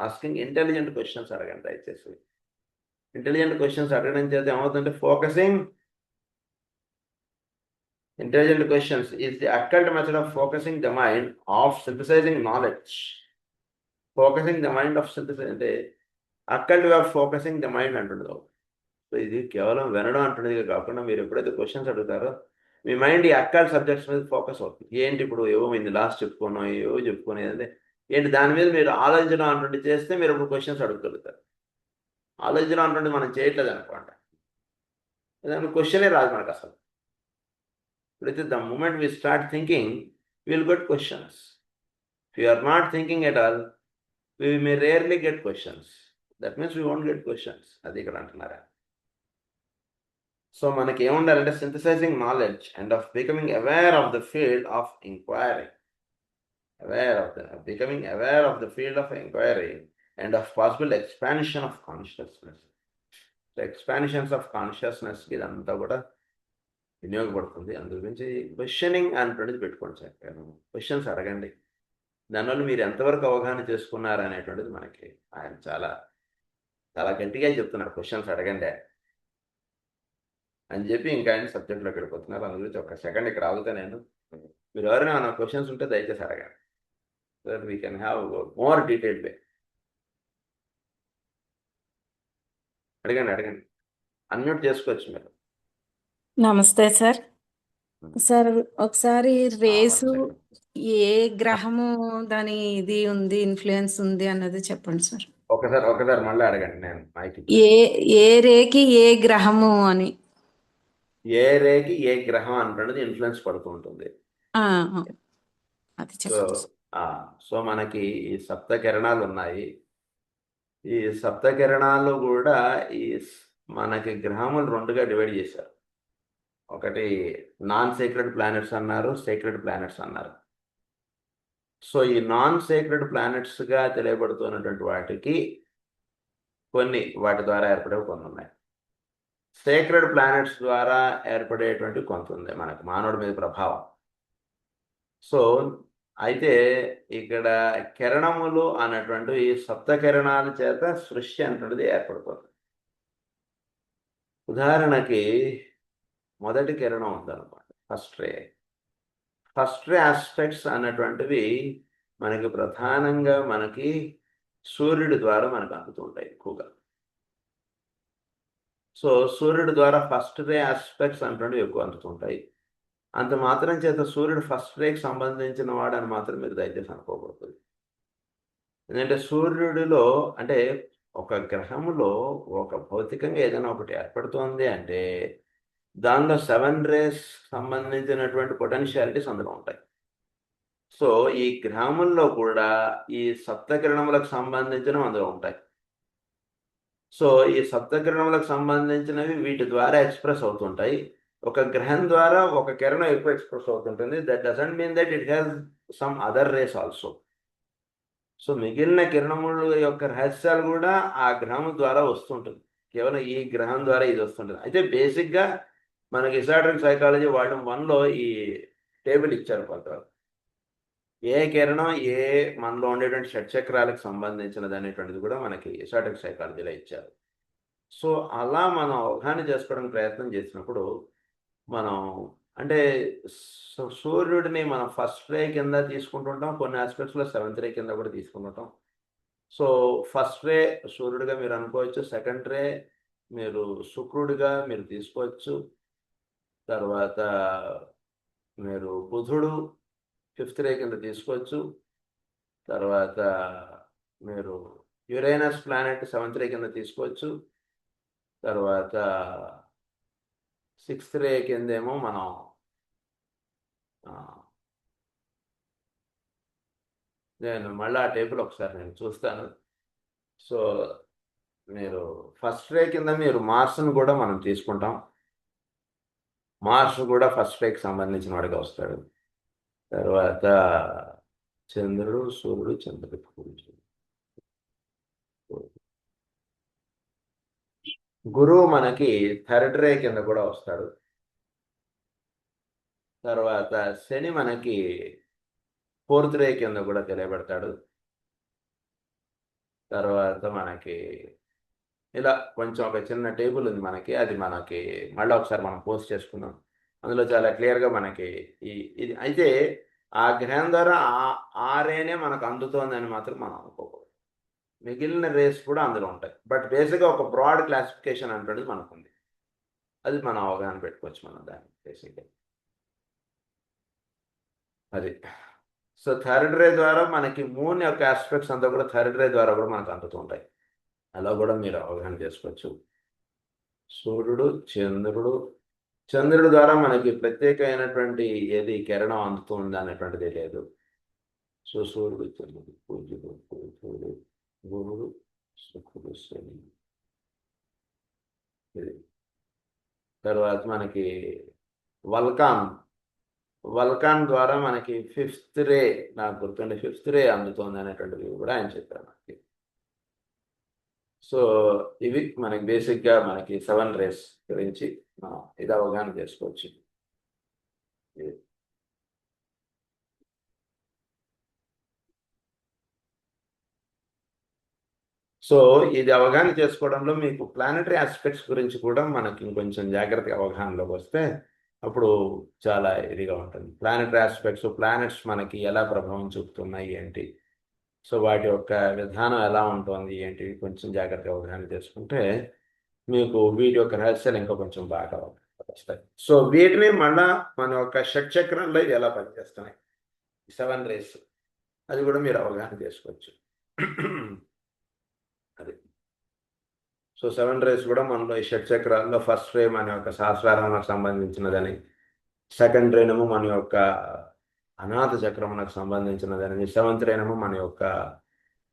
Asking intelligent questions అడగండి దయచేసి. ఇంటెలిజెంట్ క్వశ్చన్స్ అడగడం చేత ఏమవుతుందంటే focusing. Intelligent questions is the occult method of focusing the mind of synthesizing knowledge. Focusing the mind of synthesizing, అంటే occult way of focusing the mind అంటుండదు. సో ఇది కేవలం వినడం అంటున్నది కాకుండా మీరు ఎప్పుడైతే క్వశ్చన్స్ అడుగుతారో మీ మైండ్ ఈ అక్కల్ సబ్జెక్ట్స్ మీద ఫోకస్ అవుతుంది. ఏంటి ఇప్పుడు ఏమైంది లాస్ట్ చెప్పుకునేది ఏంటి దాని మీద మీరు ఆలోచించడం అంటుండి చేస్తే మీరు ఇప్పుడు క్వశ్చన్స్ అడుగుతారు. ఆలోచించడం అంటుండి మనం చేయట్లేదు అనుకోండి, దాని క్వశ్చనే రాదు మనకు అసలు. ఇప్పుడైతే the moment we start thinking will get questions. If you are not thinking at all we may rarely get questions. That means we won't get questions. అది ఇక్కడ అంటున్నారా. సో మనకి ఏముండాలంటే synthesising knowledge and of becoming aware of the field of enquiry. Becoming aware of the field of inquiry and of possible expansion of consciousness. So expansions of consciousness ఇదంతా కూడా వినియోగపడుతుంది. అందు గురించి క్వశ్చనింగ్ అనేటువంటిది పెట్టుకోండి సార్. క్వశ్చన్స్ అడగండి. దానివల్ల మీరు ఎంతవరకు అవగాహన చేసుకున్నారు అనేటువంటిది మనకి ఆయన చాలా చాలా గట్టిగా చెప్తున్నారు. క్వశ్చన్స్ అడగండి అని చెప్పి ఇంకా ఆయన సబ్జెక్ట్లోకి వెళ్ళిపోతున్నారు. అందు గురించి ఒక సెకండ్ ఇక్కడ ఆగుతా నేను. మీరు ఎవరైనా నా క్వశ్చన్స్ ఉంటే దయచేసి అడగండి. So that we can have a more detailed way. అడగండి అన్మ్యూట్ చేసుకోవచ్చు మీరు. నమస్తే సార్. సార్ ఒకసారి రేసు ఏ గ్రహము దాని ఇది ఉంది ఇన్ఫ్లుయెన్స్ ఉంది అన్నది చెప్పండి సార్. ఒకసారి మళ్ళీ అడగండి. నేను ఏ రేకి ఏ గ్రహము అని. ఏ రేకి ఏ గ్రహం అంటున్నది ఇన్ఫ్లుయెన్స్ పడుతూ ఉంటుంది. అది చెప్పండి. సో మనకి ఈ సప్త కిరణాలు ఉన్నాయి. ఈ సప్త కిరణాలు కూడా ఈ మనకి గ్రహములు రెండుగా డివైడ్ చేశారు. ఒకటి నాన్ సేక్రెడ్ ప్లానెట్స్ అన్నారు, సేక్రెడ్ ప్లానెట్స్ అన్నారు. సో ఈ నాన్ సేక్రెడ్ ప్లానెట్స్గా తెలియబడుతున్నటువంటి వాటికి వాటి ద్వారా ఏర్పడేవి కొన్ని ఉన్నాయి. సేక్రెడ్ ప్లానెట్స్ ద్వారా ఏర్పడేటువంటి కొంత ఉంది మనకు మానవుడి మీద ప్రభావం. సో అయితే ఇక్కడ కిరణములు అన్నటువంటి ఈ సప్త కిరణాల చేత సృష్టి అన్నటువంటిది ఏర్పడిపోతుంది. ఉదాహరణకి మొదటి కిరణం ఉందన్నమాట, ఫస్ట్ రే ఆస్పెక్ట్స్ అన్నటువంటివి మనకి ప్రధానంగా మనకి సూర్యుడి ద్వారా మనకు అందుతుంటాయి ఎక్కువగా. సో సూర్యుడి ద్వారా ఫస్ట్ రే ఆస్పెక్ట్స్ అన్నటువంటివి ఎక్కువ అందుతుంటాయి. అంత మాత్రం చేత సూర్యుడు ఫస్ట్ రేకి సంబంధించిన వాడని మాత్రం మీరు దయచేసి అనుకోకూడదు. ఎందుకంటే సూర్యుడిలో, అంటే ఒక గ్రహంలో ఒక భౌతికంగా ఏదైనా ఒకటి ఏర్పడుతోంది అంటే దానిలో 7 రేస్ సంబంధించినటువంటి పొటెన్షియాలిటీస్ అందులో ఉంటాయి. సో ఈ గ్రహముల్లో కూడా ఈ సప్తకిరణములకు సంబంధించినవి అందులో ఉంటాయి. సో ఈ సప్తకిరణములకు సంబంధించినవి వీటి ద్వారా ఎక్స్ప్రెస్ అవుతుంటాయి. ఒక గ్రహం ద్వారా ఒక కిరణం ఎక్కువ ఎక్స్ప్రెస్ అవుతుంటుంది. That doesn't mean that it has some other rays also. So మిగిలిన కిరణముల యొక్క రహస్యాలు కూడా ఆ గ్రహం ద్వారా వస్తుంటుంది. కేవలం ఈ గ్రహం ద్వారా ఇది వస్తుంటుంది. అయితే బేసిక్గా మనకి ఎసాటరిక్ సైకాలజీ వాల్యూమ్ 1లో ఈ టేబుల్ ఇచ్చారు కొంతవరకు. ఏ కిరణం ఏ మనలో ఉండేటువంటి షట్చక్రాలకు సంబంధించినది అనేటువంటిది కూడా మనకి ఎసాటరిక్ సైకాలజీలో ఇచ్చారు. సో అలా మనం అవగాహన చేసుకోవడానికి ప్రయత్నం చేసినప్పుడు మనం అంటే సూర్యుడిని మనం ఫస్ట్ రే కింద తీసుకుంటుంటాం, కొన్ని ఆస్పెక్ట్స్లో సెవెంత్ రే కింద కూడా తీసుకుంటుంటాం. సో ఫస్ట్ రే సూర్యుడిగా మీరు అనుకోవచ్చు, సెకండ్ రే మీరు శుక్రుడిగా మీరు తీసుకోవచ్చు, తర్వాత మీరు బుధుడు ఫిఫ్త్ రే కింద తీసుకోవచ్చు, తర్వాత మీరు యురేనస్ ప్లానెట్ సెవెంత్ రే కింద తీసుకోవచ్చు, తర్వాత సిక్స్త్ రే కిందేమో మనం నేను మళ్ళీ ఆ టేబుల్ ఒకసారి నేను చూస్తాను. సో మీరు ఫస్ట్ రే కింద మీరు మార్స్ను కూడా మనం తీసుకుంటాం. మార్స్ కూడా ఫస్ట్ రేకి సంబంధించిన వాడిగా వస్తాడు. తర్వాత చంద్రుడు, సూర్యుడు, చంద్రుడు, గురువు మనకి థర్డ్ రే కింద కూడా వస్తాడు. తర్వాత శని మనకి ఫోర్త్ రే కింద కూడా తెలియబడతాడు. తర్వాత మనకి ఇలా కొంచెం ఒక చిన్న టేబుల్ ఉంది మనకి, అది మనకి మళ్ళీ ఒకసారి మనం పోస్ట్ చేసుకుందాం. అందులో చాలా క్లియర్గా మనకి ఇది అయితే ఆ గ్రహం ద్వారా ఆ రేనే మనకు అందుతోందని మాత్రం మనం అనుకోకూడదు. మిగిలిన రేస్ కూడా అందులో ఉంటాయి, బట్ బేసిక్గా ఒక బ్రాడ్ క్లాసిఫికేషన్ అంటుంది మనకు ఉంది. అది మనం అవగాహన పెట్టుకోవచ్చు మనం దాన్ని బేసిక్గా. అది సో థర్డ్ రే ద్వారా మనకి మూన్ యొక్క ఆస్పెక్ట్స్ అంతా కూడా థర్డ్ రే ద్వారా కూడా మనకు అందుతుంటాయి. అలా కూడా మీరు అవగాహన చేసుకోవచ్చు. సూర్యుడు, చంద్రుడు ద్వారా మనకి ప్రత్యేకమైనటువంటి ఏది కిరణం అందుతుంది అనేటువంటిది లేదు. సో సూర్యుడు, చంద్రుడు, పూజ్యుడు, బుధుడు, గురుడు, శుక్రుడు, శని. తర్వాత మనకి వల్కాన్ ద్వారా మనకి ఫిఫ్త్ రే, నాకు గుర్తుండే ఫిఫ్త్ రే అందుతుంది అనేటువంటిది కూడా ఆయన చెప్పారు మనకి. సో ఇవి మనకి బేసిక్గా మనకి 7 రేస్ గురించి ఇది అవగాహన చేసుకోవచ్చు. సో ఇది అవగాహన చేసుకోవడంలో మీకు ప్లానెటరీ ఆస్పెక్ట్స్ గురించి కూడా మనకి ఇంకొంచెం జాగ్రత్తగా అవగాహనలోకి వస్తే అప్పుడు చాలా ఇదిగా ఉంటుంది. ప్లానెటరీ ఆస్పెక్ట్స్, ప్లానెట్స్ మనకి ఎలా ప్రభావం చూపుతున్నాయి ఏంటి, సో వాటి యొక్క విధానం ఎలా ఉంటుంది ఏంటి, కొంచెం జాగ్రత్తగా అవగాహన చేసుకుంటే మీకు వీటి యొక్క రహస్యాలు ఇంకా కొంచెం బాగా వస్తాయి. సో వీటిని మళ్ళా మన యొక్క షట్చక్రంలో ఇవి ఎలా పనిచేస్తున్నాయి, 7 రేస్, అది కూడా మీరు అవగాహన చేసుకోవచ్చు. అది సో 7 రేస్ కూడా మనలో ఈ షట్చక్రాల్లో ఫస్ట్ రే మన యొక్క సహస్రారానికి సంబంధించినదని, సెకండ్ రేనేమో మన యొక్క అనాథ చక్రమునకు సంబంధించినదని, సెవెంత్ రేనేమో మన యొక్క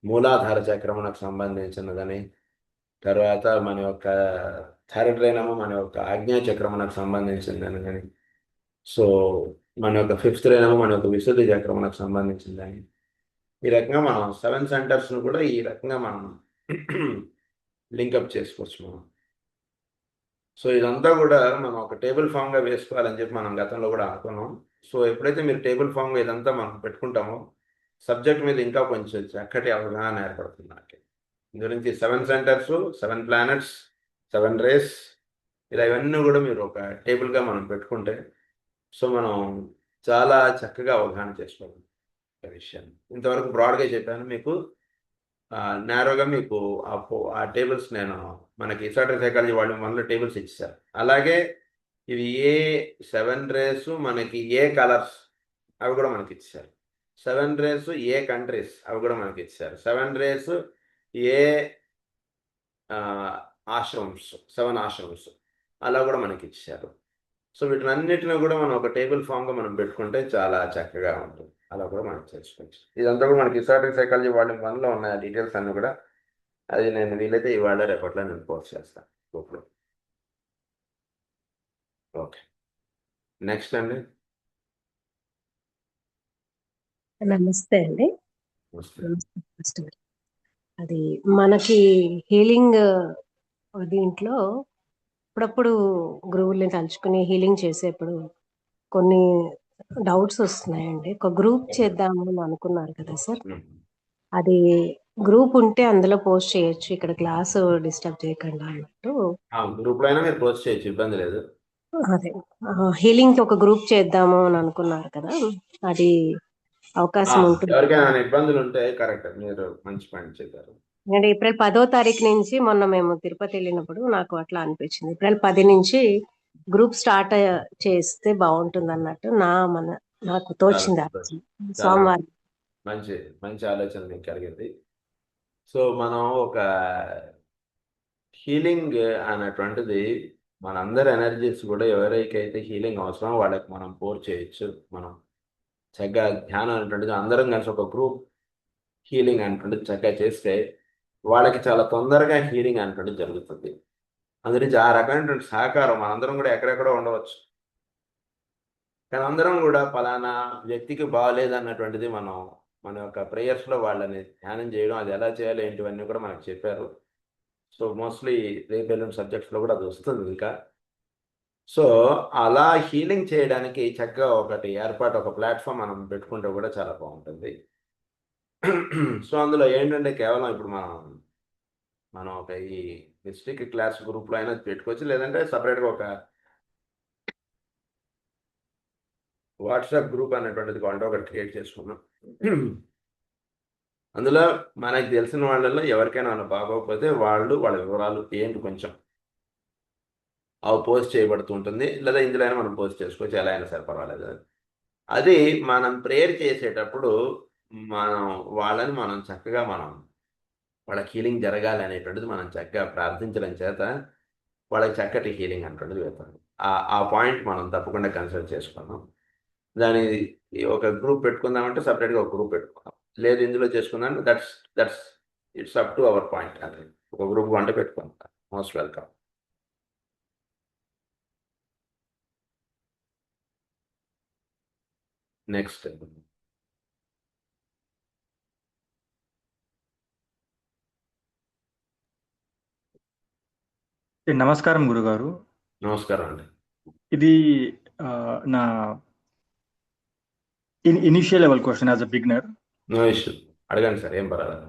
మూలాధార చక్రమునకు సంబంధించినదని, తర్వాత మన యొక్క థర్డ్ రేనేమో మన యొక్క ఆజ్ఞా చక్రమునకు సంబంధించిందని కానీ, సో మన యొక్క ఫిఫ్త్ రేనేమో మన యొక్క విశుద్ధి చక్రమునకు సంబంధించిందని, ఈ రకంగా మనం 7 సెంటర్స్ను కూడా ఈ రకంగా మనం లింకప్ చేసుకోవచ్చు మనం. సో ఇదంతా కూడా మనం ఒక టేబుల్ ఫామ్గా వేసుకోవాలని చెప్పి మనం గతంలో కూడా అనుకున్నాం. సో ఎప్పుడైతే మీరు టేబుల్ ఫామ్గా ఇదంతా మనం పెట్టుకుంటామో సబ్జెక్ట్ మీద ఇంకా కొంచెం చక్కటి అవగాహన ఏర్పడుతుంది నాకు. గురించి 7 సెంటర్స్, 7 ప్లానెట్స్, 7 రేస్, ఇలా ఇవన్నీ కూడా మీరు ఒక టేబుల్గా మనం పెట్టుకుంటే సో మనం చాలా చక్కగా అవగాహన చేసుకోవాలి ఆ విషయాన్ని. ఇంతవరకు బ్రాడ్గా చెప్పాను మీకు, నేరోగా మీకు ఆ టేబుల్స్ నేను మనకి ఎసాటరిక్ సైకాలజీ వాళ్ళు మనలో టేబుల్స్ ఇచ్చారు. అలాగే ఇవి ఏ 7 రేస్ మనకి ఏ కలర్స్ అవి కూడా మనకి ఇచ్చారు. 7 రేస్ ఏ కంట్రీస్ అవి కూడా మనకి ఇచ్చారు. 7 రేస్ ఏ ఆశ్రమ్స్, 7 ఆశ్రమ్స్ అలా కూడా మనకి ఇచ్చారు. సో వీటినన్నిటిని కూడా మనం ఒక టేబుల్ ఫామ్గా మనం పెట్టుకుంటే చాలా చక్కగా ఉంటుంది. అలా కూడా మనం చేసుకోవచ్చు. ఇదంతా కూడా మనకి ఎసాటరిక్ సైకాలజీ వాళ్ళు మనలో ఉన్న డీటెయిల్స్ అన్నీ కూడా అది నేను వీలైతే ఇవాళ రేపట్లో నేను పోస్ట్ చేస్తాను గ్రూప్లో. ఓకే, నెక్స్ట్ అండి. నమస్తే అండి. నమస్తే. నమస్తే మాస్టర్. అది మనకి హీలింగ్ దీంట్లో అప్పుడప్పుడు గురువుల్ని తలుచుకుని హీలింగ్ చేసేప్పుడు కొన్ని డౌట్స్ వస్తున్నాయండి. ఒక గ్రూప్ చేద్దాము అని అనుకున్నారు కదా సార్. ఉమ్. అది గ్రూప్ ఉంటే అందులో పోస్ట్ చేయొచ్చు, ఇక్కడ క్లాస్ డిస్టర్బ్ చేయకుండా అన్నట్టు. గ్రూప్ లో అయినా మీరు పోస్ట్ చేయొచ్చు, ఇబ్బంది లేదు. అదే హీలింగ్ కి ఒక గ్రూప్ చేద్దాము అని అనుకున్నారు కదా, అది అవకాశం ఉంటుంది. ఎవరికైనా ఇబ్బందులు ఉంటే కరెక్ట్, మీరు మంచి పాయింట్ చెప్పారు. అంటే ఏప్రిల్ 10వ తారీఖు నుంచి, మొన్న మేము తిరుపతి వెళ్ళినప్పుడు నాకు అట్లా అనిపించింది, ఏప్రిల్ 10 నుంచి గ్రూప్ స్టార్ట్ చేస్తే బాగుంటుంది అన్నట్టు నాకు తోచింది ఆ రోజు. సోమవారం. మంచి మంచి ఆలోచన మీకు కలిగింది. సో మనం ఒక హీలింగ్ అనేటువంటిది మనందరి ఎనర్జీస్ కూడా ఎవరికైతే హీలింగ్ అవసరమో వాళ్ళకి మనం పోర్ చేయొచ్చు. మనం చక్కగా ధ్యానం అనేటువంటిది అందరం కలిసి ఒక గ్రూప్ హీలింగ్ అనేటువంటిది చక్కగా చేస్తే వాళ్ళకి చాలా తొందరగా హీలింగ్ అనేటువంటిది జరుగుతుంది. అందురించి ఆ రకమైనటువంటి సహకారం మనందరం కూడా ఎక్కడెక్కడో ఉండవచ్చు, కానీ అందరం కూడా పలానా వ్యక్తికి బాగాలేదన్నటువంటిది మన యొక్క ప్రేయర్స్లో వాళ్ళని ధ్యానం చేయడం, అది ఎలా చేయాలి ఏంటివన్నీ కూడా మనకు చెప్పారు. సో మోస్ట్లీ రేపు ఎల్లుండి సబ్జెక్ట్స్లో కూడా అది వస్తుంది ఇంకా. సో అలా హీలింగ్ చేయడానికి చక్కగా ఒకటి ఏర్పాటు, ఒక ప్లాట్ఫామ్ మనం పెట్టుకుంటే కూడా చాలా బాగుంటుంది. సో అందులో ఏంటంటే కేవలం ఇప్పుడు మనం ఒక ఈ డిస్ట్రిక్ట్ క్లాస్ గ్రూప్లో అయినా పెట్టుకోవచ్చు, లేదంటే సపరేట్గా ఒక వాట్సాప్ గ్రూప్ అనేటువంటిది కావాలంటే ఒకటి క్రియేట్ చేసుకున్నాం. అందులో మనకి తెలిసిన వాళ్ళల్లో ఎవరికైనా మనం బాగోకపోతే వాళ్ళ వివరాలు ఏంటి కొంచెం అవి పోస్ట్ చేయబడుతూ ఉంటుంది, లేదా ఇందులో అయినా మనం పోస్ట్ చేసుకోవచ్చు, ఎలా అయినా సరే పర్వాలేదు. అది మనం ప్రేయర్ చేసేటప్పుడు మనం చక్కగా వాళ్ళకి హీలింగ్ జరగాలి అనేటువంటిది మనం చక్కగా ప్రార్థించడం చేత వాళ్ళకి చక్కటి హీలింగ్ అనేటువంటిది వెళ్తుంది. ఆ పాయింట్ మనం తప్పకుండా కన్సిడర్ చేసుకున్నాం. దాని ఒక గ్రూప్ పెట్టుకుందామంటే సపరేట్గా ఒక గ్రూప్ పెట్టుకుందాం, లేదు ఇందులో చేసుకుందాం, that's its up to our point. అంటే ఒక గ్రూప్ వంట పెట్టుకుందాం. Most welcome. నెక్స్ట్. నమస్కారం గురుగారు. నమస్కారం అండి. ఇది నా initial level question as a beginner. No issue, అడగండి సార్, ఏం పర్వాలేదు.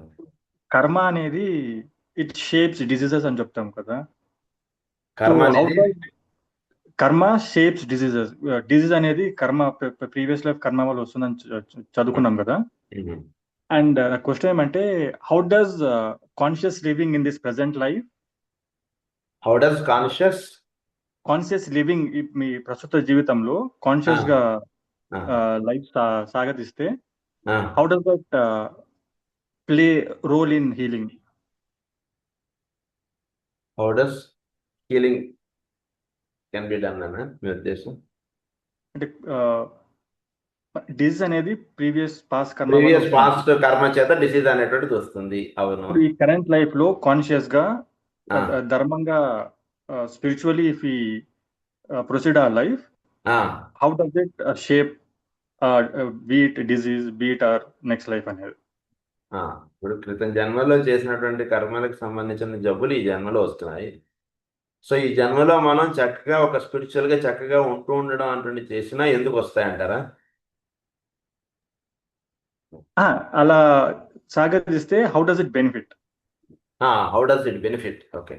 కర్మ అనేది ఇట్ షేప్స్ డిసీజెస్ అని చెప్తాం కదా. కర్మ షేప్స్ డిసీజెస్. డిసీజ్ అనేది కర్మ, ప్రీవియస్ లైఫ్ కర్మ వల్ల వస్తుందని చదువుకున్నాం కదా. అండ్ క్వశ్చన్ ఏమంటే, how does conscious living in this present life, how does conscious living మీ ప్రస్తుత జీవితంలో కాన్షియస్ గా లైఫ్ సాగతిస్తే, how does that play role in healing? How does healing can be done అన్న మీ ఉద్దేశం? అంటే డిసీజ్ అనేది ప్రీవియస్ పాస్ట్ కర్మ చేత డిసీజ్ అనేటువంటిది వస్తుంది. అవును. ఈ కరెంట్ లైఫ్ లో కాన్షియస్ గా ధర్మంగా spiritually if we proceed our life, how does it shape beat disease, beat our next life అనేది? ఇప్పుడు క్రితం జన్మలో చేసినటువంటి కర్మలకు సంబంధించిన జబ్బులు ఈ జన్మలో వస్తున్నాయి. సో ఈ జన్మలో మనం చక్కగా ఒక స్పిరిచువల్ గా చక్కగా ఉండడం అటువంటి చేసినా ఎందుకు వస్తాయంటారా? అలా సాగతిస్తే how does it benefit? Okay.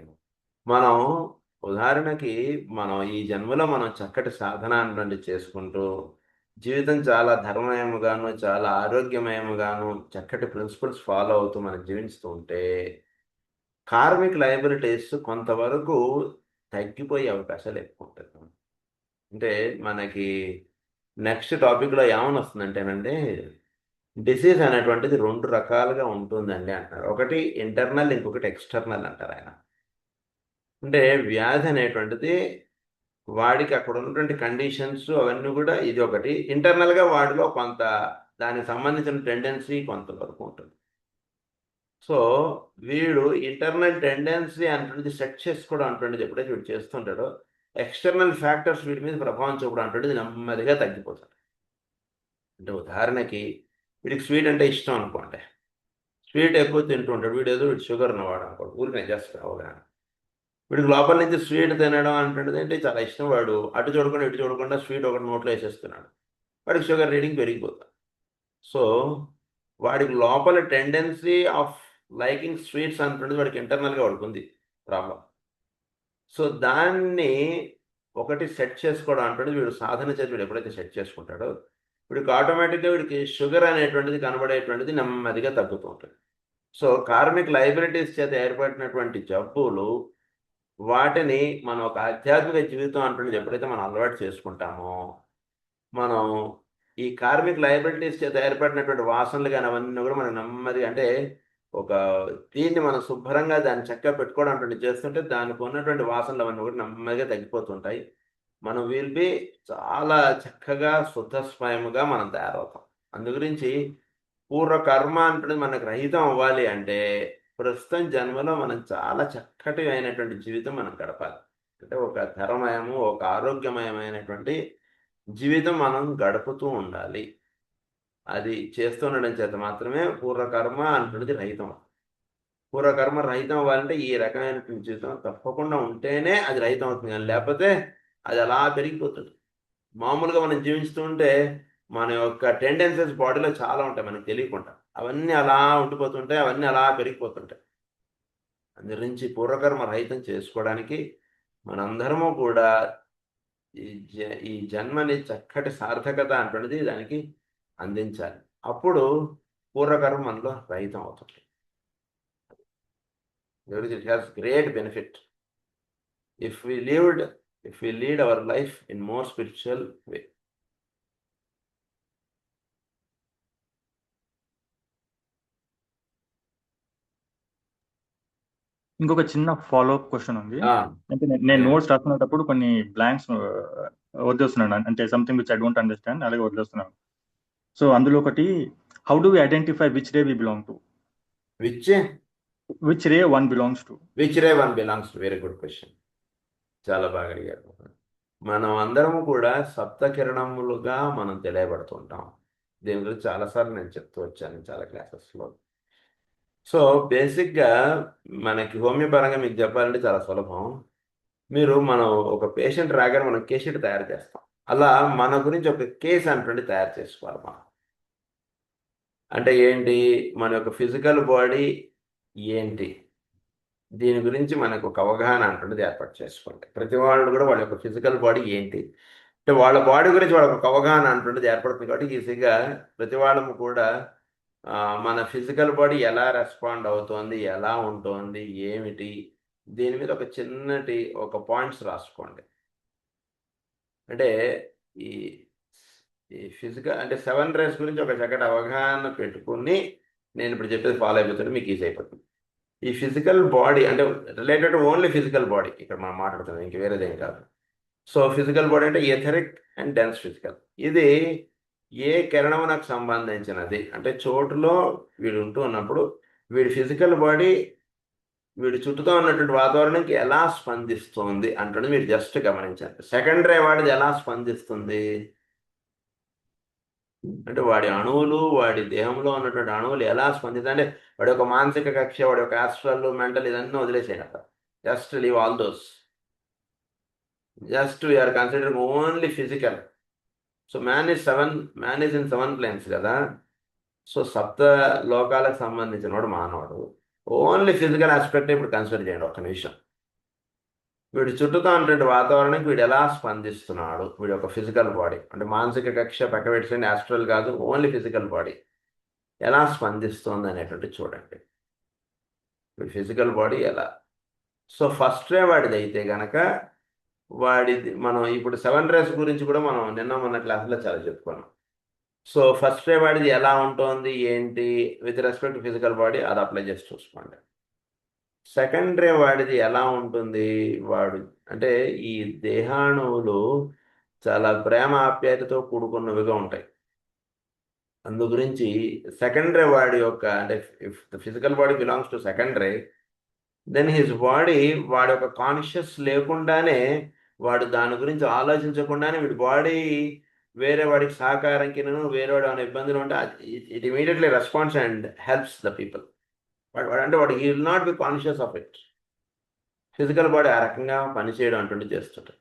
మనం ఉదాహరణకి ఈ జన్మలో మనం చక్కటి సాధన అటువంటి చేసుకుంటూ జీవితం చాలా ధర్మమయముగాను, చాలా ఆరోగ్యమయముగాను, చక్కటి ప్రిన్సిపల్స్ ఫాలో అవుతూ మనం జీవిస్తూ ఉంటే కార్మిక్ లయబిలిటీస్ కొంతవరకు తగ్గిపోయే అవకాశాలు ఎక్కువ ఉంటుంది. అంటే మనకి నెక్స్ట్ టాపిక్లో ఏమని వస్తుందంటేనండి, డిసీజ్ అనేటువంటిది 2 రకాలుగా ఉంటుందండి అంటారు. ఒకటి ఇంటర్నల్, ఇంకొకటి ఎక్స్టర్నల్ అంటారు ఆయన. అంటే వ్యాధి అనేటువంటిది వాడికి అక్కడ ఉన్నటువంటి కండిషన్స్ అవన్నీ కూడా, ఇది ఒకటి. ఇంటర్నల్గా వాడిలో కొంత దానికి సంబంధించిన టెండెన్సీ కొంతవరకు ఉంటుంది. సో వీడు ఇంటర్నల్ టెండెన్సీ అనేటువంటిది సెట్ చేసుకోవడం అనేటువంటిది ఎప్పుడైతే వీడు చేస్తుంటాడో, ఎక్స్టర్నల్ ఫ్యాక్టర్స్ వీడి మీద ప్రభావం చూపడం అనేటువంటిది నెమ్మదిగా తగ్గిపోతుంది. అంటే ఉదాహరణకి వీడికి స్వీట్ అంటే ఇష్టం అనుకోండి, స్వీట్ ఎక్కువ తింటూ ఉంటాడు, వీడు షుగర్ ఉన్నవాడు అనుకోండి, ఊరికే జస్ట్ అవగాహన. వీడికి లోపల నుంచి స్వీట్ తినడం అంటే చాలా ఇష్టం. వాడు అటు చూడకుండా ఇటు చూడకుండా స్వీట్ ఒకటి నోట్లో వేసేస్తున్నాడు. వాడికి షుగర్ రీడింగ్ పెరిగిపోతుంది. సో వాడికి లోపల టెండెన్సీ ఆఫ్ లైకింగ్ స్వీట్స్ అంటున్నది వాడికి ఇంటర్నల్గా వాడికి ఉంది ప్రాబ్లం. సో దాన్ని ఒకటి సెట్ చేసుకోవడం అంటున్నది వీడు సాధన చేసి వీడు ఎప్పుడైతే సెట్ చేసుకుంటాడో వీడికి ఆటోమేటిక్గా వీడికి షుగర్ అనేటువంటిది కనబడేటువంటిది నెమ్మదిగా తగ్గుతూ ఉంటుంది. సో కార్మిక్ లైబిలిటీస్ చేత ఏర్పడినటువంటి జబ్బులు వాటిని మనం ఒక ఆధ్యాత్మిక జీవితం అంటున్నది ఎప్పుడైతే మనం అలవాటు చేసుకుంటామో మనం ఈ కార్మిక్ లైబిలిటీస్ చేత ఏర్పడినటువంటి వాసనలు కానీ అవన్నీ కూడా మనం నెమ్మది అంటే ఒక దీన్ని మనం శుభ్రంగా దాన్ని చక్కగా పెట్టుకోవడం అటువంటి చేస్తుంటే దానికి ఉన్నటువంటి వాసనలు అవన్నీ కూడా నెమ్మదిగా తగ్గిపోతుంటాయి. మనం విల్ బి చాలా చక్కగా శుద్ధస్వయముగా మనం తయారవుతాం. అందు గురించి పూర్వకర్మ అంటున్నది మనకు రహితం అవ్వాలి అంటే ప్రస్తుతం జన్మలో మనం చాలా చక్కటి అయినటువంటి జీవితం మనం గడపాలి. అంటే ఒక ధర్మమయము ఒక ఆరోగ్యమయమైనటువంటి జీవితం మనం గడుపుతూ ఉండాలి. అది చేస్తుండడం చేత మాత్రమే పూర్వకర్మ అంటున్నది రహితం. పూర్వకర్మ రహితం అవ్వాలంటే ఈ రకమైనటువంటి జీవితం తప్పకుండా ఉంటేనే అది రహితం అవుతుంది, కానీ లేకపోతే అది అలా పెరిగిపోతుంది. మామూలుగా మనం జీవిస్తూ ఉంటే మన యొక్క టెండెన్సీస్ బాడీలో చాలా ఉంటాయి మనకు తెలియకుండా, అవన్నీ అలా ఉండిపోతుంటాయి, అవన్నీ అలా పెరిగిపోతుంటాయి. అందుగురించి పూర్వకర్మ రహితం చేసుకోవడానికి మనందరము కూడా ఈ జన్మని చక్కటి సార్థకత అంటున్నది దానికి అందించాలి. అప్పుడు పూర్వకర్మ మనలో రహితం అవుతుంది. It has great benefit if we lead our life in more spiritual way. ఇంకొక చిన్న ఫాలోఅప్ క్వశ్చన్ ఉంది. అంటే నేను నోట్స్ రాసుకునేటప్పుడు కొన్ని బ్లాంక్స్ వదిలేస్తున్నాను, అంటే something which I don't understand, అలాగే వదిలేస్తున్నాను. సో అందులో ఒకటి, how do we identify which ray we belong to? Which ray one belongs to? Very good question, చాలా బాగా అడిగారు. మనం అందరము కూడా సప్తకిరణములుగా మనం తెలియబడుతుంటాం. దీని గురించి చాలాసార్లు నేను చెప్తూ వచ్చాను చాలా క్లాసెస్లో. సో బేసిక్గా మనకి హోమియోపరంగా మీకు చెప్పాలంటే చాలా సులభం. మనం ఒక పేషెంట్ రాగానే మనం కేస్ షీట్ తయారు చేస్తాం. అలా మన గురించి ఒక కేసు అంటుండి తయారు చేసుకోవాలి మనం. అంటే ఏంటి, మన యొక్క ఫిజికల్ బాడీ ఏంటి, దీని గురించి మనకు ఒక అవగాహన అంటున్నది ఏర్పాటు చేసుకోండి. ప్రతి వాళ్ళు కూడా వాళ్ళ యొక్క ఫిజికల్ బాడీ ఏంటి అంటే వాళ్ళ బాడీ గురించి వాళ్ళకి ఒక అవగాహన అంటున్నది ఏర్పడుతుంది. కాబట్టి ఈజీగా ప్రతి వాళ్ళము కూడా మన ఫిజికల్ బాడీ ఎలా రెస్పాండ్ అవుతోంది, ఎలా ఉంటుంది, ఏమిటి, దీని మీద ఒక చిన్నటి ఒక పాయింట్స్ రాసుకోండి. అంటే ఈ ఫిజికల్ అంటే 7 రేస్ గురించి ఒక చక్కటి అవగాహన పెట్టుకుని నేను ఇప్పుడు చెప్పేది ఫాలో అయిపోతుంటే మీకు ఈజీ అయిపోతుంది. ఈ ఫిజికల్ బాడీ అంటే రిలేటెడ్ ఓన్లీ ఫిజికల్ బాడీ ఇక్కడ మనం మాట్లాడుతున్నాం, ఇంక వేరేదేం కాదు. సో ఫిజికల్ బాడీ అంటే ఎథరిక్ అండ్ డెన్స్ ఫిజికల్. ఇది ఏ కిరణమునకు సంబంధించినది అంటే చోటులో వీడు ఉంటూ ఉన్నప్పుడు వీడి ఫిజికల్ బాడీ వీడి చుట్టూతో ఉన్నటువంటి వాతావరణానికి ఎలా స్పందిస్తుంది అంటుంది మీరు జస్ట్ గమనించండి. సెకండరీ వాడిది ఎలా స్పందిస్తుంది అంటే వాడి అణువులు, వాడి దేహంలో ఉన్నటువంటి అణువులు ఎలా స్పందిస్తాయి అంటే వాడి యొక్క మానసిక కక్ష, వాడి యొక్క ఆస్ట్రల్, మెంటల్ ఇదన్నీ వదిలేసాయి కదా. Just leave all those. Just we are considering only physical. So man is in 7 planes కదా. సో సప్త లోకాలకు సంబంధించిన వాడు మానవుడు. ఓన్లీ ఫిజికల్ ఆస్పెక్ట్ ఇప్పుడు కన్సిడర్ చేయండి ఒక్క నిమిషం. వీడి చుట్టూతో ఉన్నటువంటి వాతావరణానికి వీడు ఎలా స్పందిస్తున్నాడు, వీడి యొక్క ఫిజికల్ బాడీ అంటే మానసిక కక్ష పక్క పెట్టండి, ఆస్ట్రల్ కాదు, ఓన్లీ ఫిజికల్ బాడీ ఎలా స్పందిస్తుంది అనేటువంటి చూడండి. వీడి ఫిజికల్ బాడీ ఎలా. సో ఫస్ట్ రే వాడిది అయితే కనుక వాడిది మనం ఇప్పుడు 7 రేస్ గురించి కూడా మనం మొన్న క్లాసులో చాలా చెప్పుకున్నాం. సో ఫస్ట్ రే వాడిది ఎలా ఉంటుంది ఏంటి with respect to physical body, అది అప్లై చేసి చూసుకోండి. సెకండ్ రే వాడిది ఎలా ఉంటుంది, వాడు అంటే ఈ దేహాణువులు చాలా ప్రేమ ఆప్యాయతతో కూడుకున్నవిగా ఉంటాయి. అందు గురించి సెకండ్ రే వాడి యొక్క అంటే if the physical body belongs to second ray, then his body వాడి యొక్క కాన్షియస్ లేకుండానే వాడు దాని గురించి ఆలోచించకుండానే వీడి బాడీ వేరే వాడికి సహకారంకి వేరే వాడు ఏమైనా ఇబ్బందులు ఉంటే it immediately response and helps the people. అంటే వాడు he will not be conscious of it. Physical body ఆ రకంగా పనిచేయడం అంటుండి చేస్తుంటారు.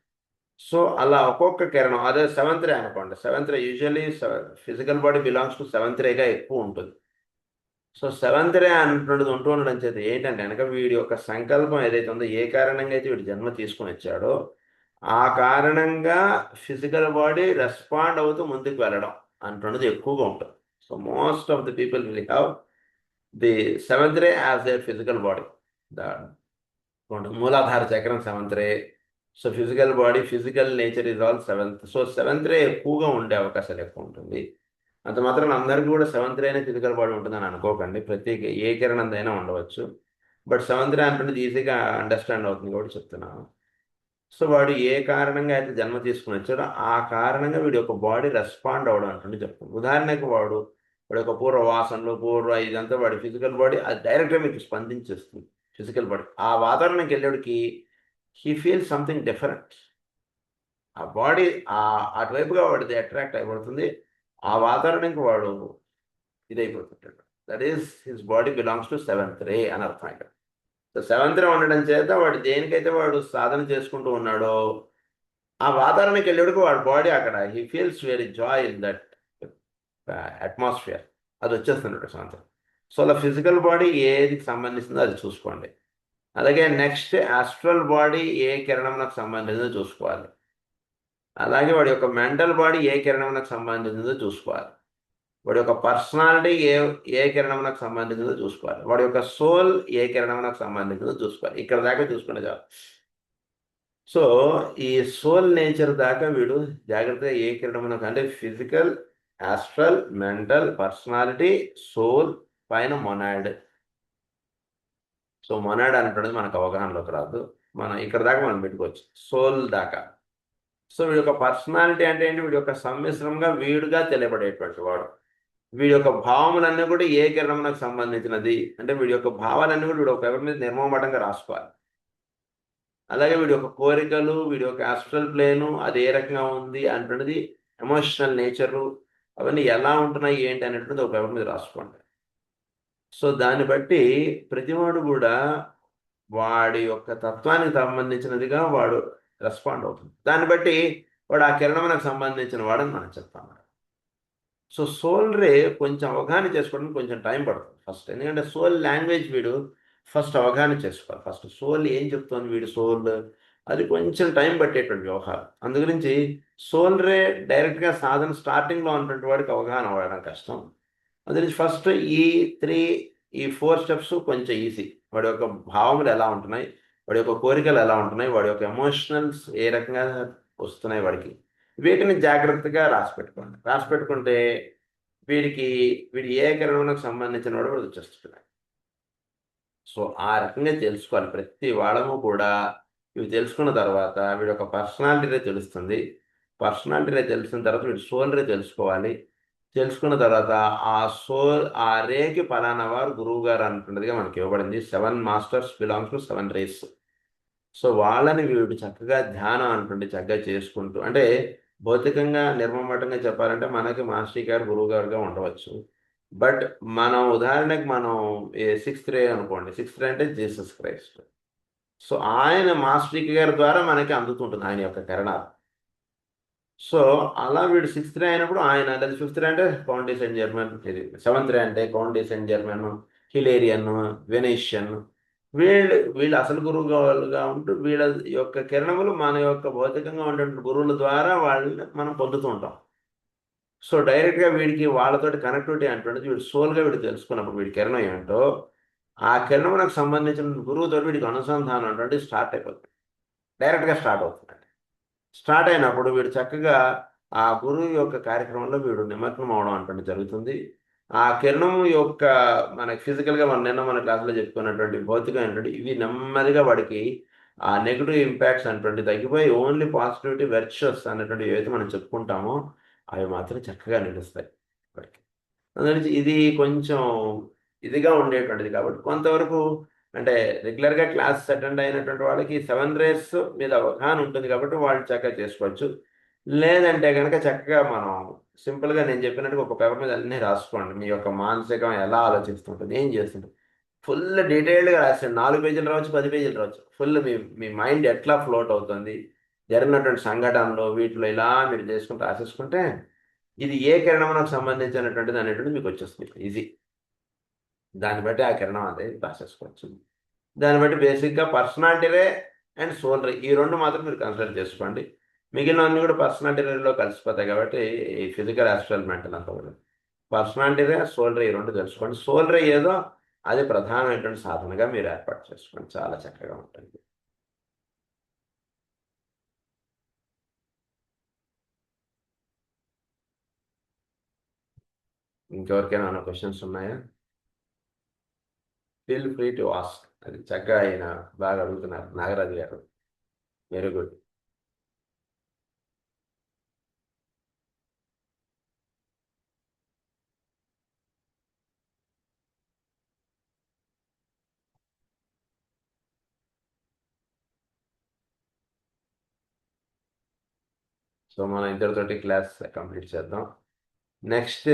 సో అలా ఒక్కొక్క కిరణం అదే సెవెంత్ రే అనుకోండి. Seventh ray usually physical body belongs to seventh Rega ఎక్కువ ఉంటుంది. సో సెవెంత్ రే అంటున్నది ఉంటూ ఉండడం చేత ఏంటంటే కనుక వీడి యొక్క సంకల్పం ఏదైతే ఉందో, ఏ కారణంగా అయితే వీడు జన్మ తీసుకుని వచ్చాడో ఆ కారణంగా ఫిజికల్ బాడీ రెస్పాండ్ అవుతూ ముందుకు వెళ్ళడం అంటున్నది ఎక్కువగా ఉంటుంది. So most of the people will have the seventh ray as their physical body. Muladhara చక్రం seventh ray. So physical body, physical nature is all seventh. So seventh ray ఎక్కువగా ఉండే అవకాశాలు ఎక్కువ ఉంటుంది. అంత మాత్రం అందరికీ కూడా సెవెంత్ రేనే ఫిజికల్ బాడీ ఉంటుందని అనుకోకండి. ప్రతి ఏ కిరణందైనా ఉండవచ్చు. బట్ సెవెంత్ రే అంటున్నది ఈజీగా అండర్స్టాండ్ అవుతుంది కాబట్టి చెప్తున్నాను. సో వాడు ఏ కారణంగా అయితే జన్మ తీసుకుని వచ్చాడో ఆ కారణంగా వీడి యొక్క బాడీ రెస్పాండ్ అవ్వడం అంటుండే చెప్తాను. ఉదాహరణకు వాడి యొక్క పూర్వ వాసనలు, ఇదంతా వాడి ఫిజికల్ బాడీ అది డైరెక్ట్గా మీకు స్పందించేస్తుంది. ఫిజికల్ బాడీ ఆ వాతావరణానికి వెళ్ళేడికి హీ ఫీల్ సంథింగ్ డిఫరెంట్. ఆ బాడీ అటువైపుగా వాడిది అట్రాక్ట్ అయిపోతుంది. ఆ వాతావరణానికి వాడు ఇదైపోతుంటాడు. That is his body belongs to seventh ray అని అర్థం ఇక్కడ. సో సెవెంత్ రే ఉండడం చేత వాడు దేనికైతే వాడు సాధన చేసుకుంటూ ఉన్నాడో ఆ వాతావరణానికి వెళ్ళేడుకు వాడి బాడీ అక్కడ he feels very Joy in that atmosphere. అది వచ్చేస్తున్నాడు సాయంత్రం. సో అలా ఫిజికల్ బాడీ ఏదికి సంబంధించిందో అది చూసుకోండి. అలాగే నెక్స్ట్ ఆస్ట్రల్ బాడీ ఏ కిరణంకు సంబంధించిందో చూసుకోవాలి. అలాగే వాడి యొక్క మెంటల్ బాడీ ఏ కిరణంకు సంబంధించిందో చూసుకోవాలి. వాడి యొక్క పర్సనాలిటీ ఏ కిరణంకు సంబంధించిందో చూసుకోవాలి. వాడి యొక్క సోల్ ఏ కిరణంకు సంబంధించిందో చూసుకోవాలి. ఇక్కడ దాకా చూసుకునే చాలు. సో ఈ సోల్ నేచర్ దాకా వీడు జాగ్రత్తగా ఏ కిరణంకు అంటే physical, astral, mental, personality, soul, పైన మొనాడ్. సో మొనాడ్ అంటున్నది మనకు అవగాహనలోకి రాదు. మనం ఇక్కడ దాకా మనం పెట్టుకోవచ్చు సోల్ దాకా. సో వీడి యొక్క పర్సనాలిటీ అంటే ఏంటి? వీడి యొక్క సమ్మిశ్రంగా వీడుగా తెలియబడేటువంటి వాడు. వీడి యొక్క భావములన్నీ కూడా ఏ కిరణంకు సంబంధించినది అంటే వీడి యొక్క భావాలన్నీ కూడా వీడు ఒక పేపర్ మీద నిర్మోహమాటంగా రాసుకోవాలి. అలాగే వీడి యొక్క కోరికలు, వీడి యొక్క ఆస్ట్రల్ ప్లేను అది ఏ రకంగా ఉంది అంటున్నది, ఎమోషనల్ నేచరు అవన్నీ ఎలా ఉంటున్నాయి ఏంటి అనేటువంటిది ఒక పేపర్ మీద రాసుకోండి. సో దాన్ని బట్టి ప్రతివాడు కూడా వాడి యొక్క తత్వానికి సంబంధించినదిగా వాడు రెస్పాండ్ అవుతుంది. దాన్ని బట్టి వాడు ఆ కిరణమునకు సంబంధించిన వాడని మనం చెప్తాం. సో సోల్ రే కొంచెం అవగాహన చేసుకోవడానికి కొంచెం టైం పడుతుంది ఫస్ట్. ఎందుకంటే సోల్ లాంగ్వేజ్ వీడు ఫస్ట్ అవగాహన చేసుకోవాలి. ఫస్ట్ సోల్ ఏం చెప్తుంది, వీడు సోల్ అది కొంచెం టైం పట్టేటువంటి వ్యవహారం. అందుగురించి సోల్ రే డైరెక్ట్గా సాధన స్టార్టింగ్లో ఉన్నటువంటి వాడికి అవగాహన అవ్వడం కష్టం. అందుకని ఫస్ట్ ఈ 4 స్టెప్స్ కొంచెం ఈజీ. వాడి యొక్క భావములు ఎలా ఉంటున్నాయి, వాడి యొక్క కోరికలు ఎలా ఉంటున్నాయి, వాడి యొక్క ఎమోషనల్స్ ఏ రకంగా వస్తున్నాయి వాడికి, వీటిని జాగ్రత్తగా రాసి పెట్టుకుంటే వీడి ఏ కిరణంకు సంబంధించిన వాడు వాడు వచ్చేస్తున్నాడు. సో ఆ రకంగా తెలుసుకోవాలి. ప్రతి వాళ్ళము కూడా ఇవి తెలుసుకున్న తర్వాత వీడి యొక్క పర్సనాలిటీ రే తెలుస్తుంది. పర్సనాలిటీ రే తెలిసిన తర్వాత వీడి సోల్ రే తెలుసుకోవాలి. తెలుసుకున్న తర్వాత ఆ రేకి పలానా వారు గురువు గారు అంటున్నదిగా మనకి ఇవ్వబడింది. 7 masters belongs to 7 rays. So వాళ్ళని వీడు చక్కగా ధ్యానం అంటుండే చక్కగా చేసుకుంటూ, అంటే భౌతికంగా నిర్మమాటంగా చెప్పాలంటే మనకి మాస్టర్ గారు గురువు గారుగా ఉండవచ్చు. బట్ మనం ఉదాహరణకి మనం 6th రే అనుకోండి. 6th రే అంటే జీసస్ క్రైస్ట్. సో ఆయన మాస్టర్ గారి ద్వారా మనకి అందుతుంటుంది ఆయన యొక్క కిరణాలు. సో అలా వీడు 6th రే అయినప్పుడు ఆయన, లేదా 5th రే అంటే Count de Saint Germain, 7th ray అంటే Count de Saint Germain, Hilarion, Venetian, వీళ్ళు అసలు గురువుగా ఉంటూ వీళ్ళ యొక్క కిరణములు మన యొక్క భౌతికంగా ఉండేటువంటి గురువుల ద్వారా వాళ్ళని మనం పొందుతూ ఉంటాం. సో డైరెక్ట్గా వీడికి వాళ్ళతోటి కనెక్టివిటీ అంటున్నది వీడు సోల్గా వీడు తెలుసుకున్నప్పుడు వీడి కిరణం ఏమిటో ఆ కిరణములకు సంబంధించిన గురువుతో వీడికి అనుసంధానం అంటే స్టార్ట్ అయిపోతుంది. డైరెక్ట్గా స్టార్ట్ అవుతుంది. స్టార్ట్ అయినప్పుడు వీడు చక్కగా ఆ గురువు యొక్క కార్యక్రమంలో వీడు నిమగ్నం అవడం అంటే జరుగుతుంది. ఆ కిరణం యొక్క మనకి ఫిజికల్గా మన క్లాసులో చెప్పుకున్నటువంటి భౌతికమైనటువంటి ఇవి నెమ్మదిగా వాడికి ఆ నెగిటివ్ ఇంపాక్ట్స్ అనేటువంటి తగ్గిపోయి ఓన్లీ పాజిటివిటీ, వెర్చువస్ అనేటువంటి ఏవైతే మనం చెప్పుకుంటామో అవి మాత్రం చక్కగా నిలుస్తాయి వాడికి. అందుకని ఇది కొంచెం ఇదిగా ఉండేటువంటిది కాబట్టి కొంతవరకు అంటే రెగ్యులర్గా క్లాసెస్ అటెండ్ అయినటువంటి వాళ్ళకి 7 రేస్ మీద అవగాహన ఉంటుంది కాబట్టి వాళ్ళు చక్కగా చేసుకోవచ్చు. లేదంటే కనుక చక్కగా మనం సింపుల్గా నేను చెప్పినట్టుగా ఒక పేపర్ మీద అన్నీ రాసుకోండి. మీ యొక్క మానసికం ఎలా ఆలోచిస్తుంటుంది, ఏం చేస్తుంటుంది, ఫుల్ డీటెయిల్డ్గా రాసుకోండి. 4 పేజీలు రావచ్చు, 10 పేజీలు రావచ్చు. ఫుల్ మీ మైండ్ ఎట్లా ఫ్లోట్ అవుతుంది, జరిగినటువంటి సంఘటనలు వీటిలో ఇలా మీరు చేసుకుంటూ రాసేసుకుంటే ఇది ఏ కిరణమునకు సంబంధించినటువంటిది అనేటువంటిది మీకు వచ్చేస్తుంది ఈజీ. దాన్ని బట్టి ఆ కిరణం అనేది రాసేసుకోవచ్చు. దాన్ని బట్టి బేసిక్గా పర్సనాలిటీ రే అండ్ సోల్ రే ఈ రెండు మాత్రం మీరు కన్సిడర్ చేసుకోండి. మిగిలినవన్నీ కూడా పర్సనాలిటీ రేలో కలిసిపోతాయి కాబట్టి ఈ ఫిజికల్ యాస్ట్రల్ మెంటల్ అంతా కూడా పర్సనాలిటీ రే సోల్ రే ఈ రెండు తెలుసుకోండి. సోల్ రే ఏదో అది ప్రధానమైనటువంటి సాధనగా మీరు ఏర్పాటు చేసుకోండి, చాలా చక్కగా ఉంటుంది. ఇంకెవరికైనా ఏమైనా క్వశ్చన్స్ ఉన్నాయా? Feel free to ask. అది చక్కగా ఆయన బాగా అడుగుతున్నారు నాగరాజు గారు, వెరీ గుడ్. సో మనం ఇద్దరితోటి క్లాస్ కంప్లీట్ చేద్దాం. నెక్స్ట్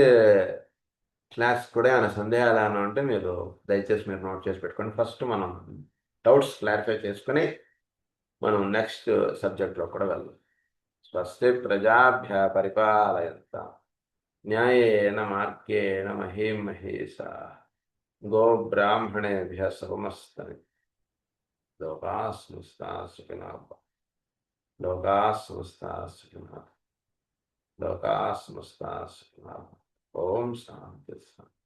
క్లాస్ కూడా ఏమైనా సందేహాలు ఏమైనా ఉంటే మీరు దయచేసి మీరు నోట్ చేసి పెట్టుకోండి. ఫస్ట్ మనం డౌట్స్ క్లారిఫై చేసుకుని మనం నెక్స్ట్ సబ్జెక్ట్లో కూడా వెళ్దాం. స్వస్తి ప్రజాభ్య పరిపాలయంత న్యాయేన మార్గేణ మహీం మహేశా గో బ్రాహ్మణేభ్య సోమస్తని లోకా సమస్తా సుఖినో లోకా సమస్తా సుఖినో లోకా సమస్తా సుఖినో. ఓం శాంతి శాంతి.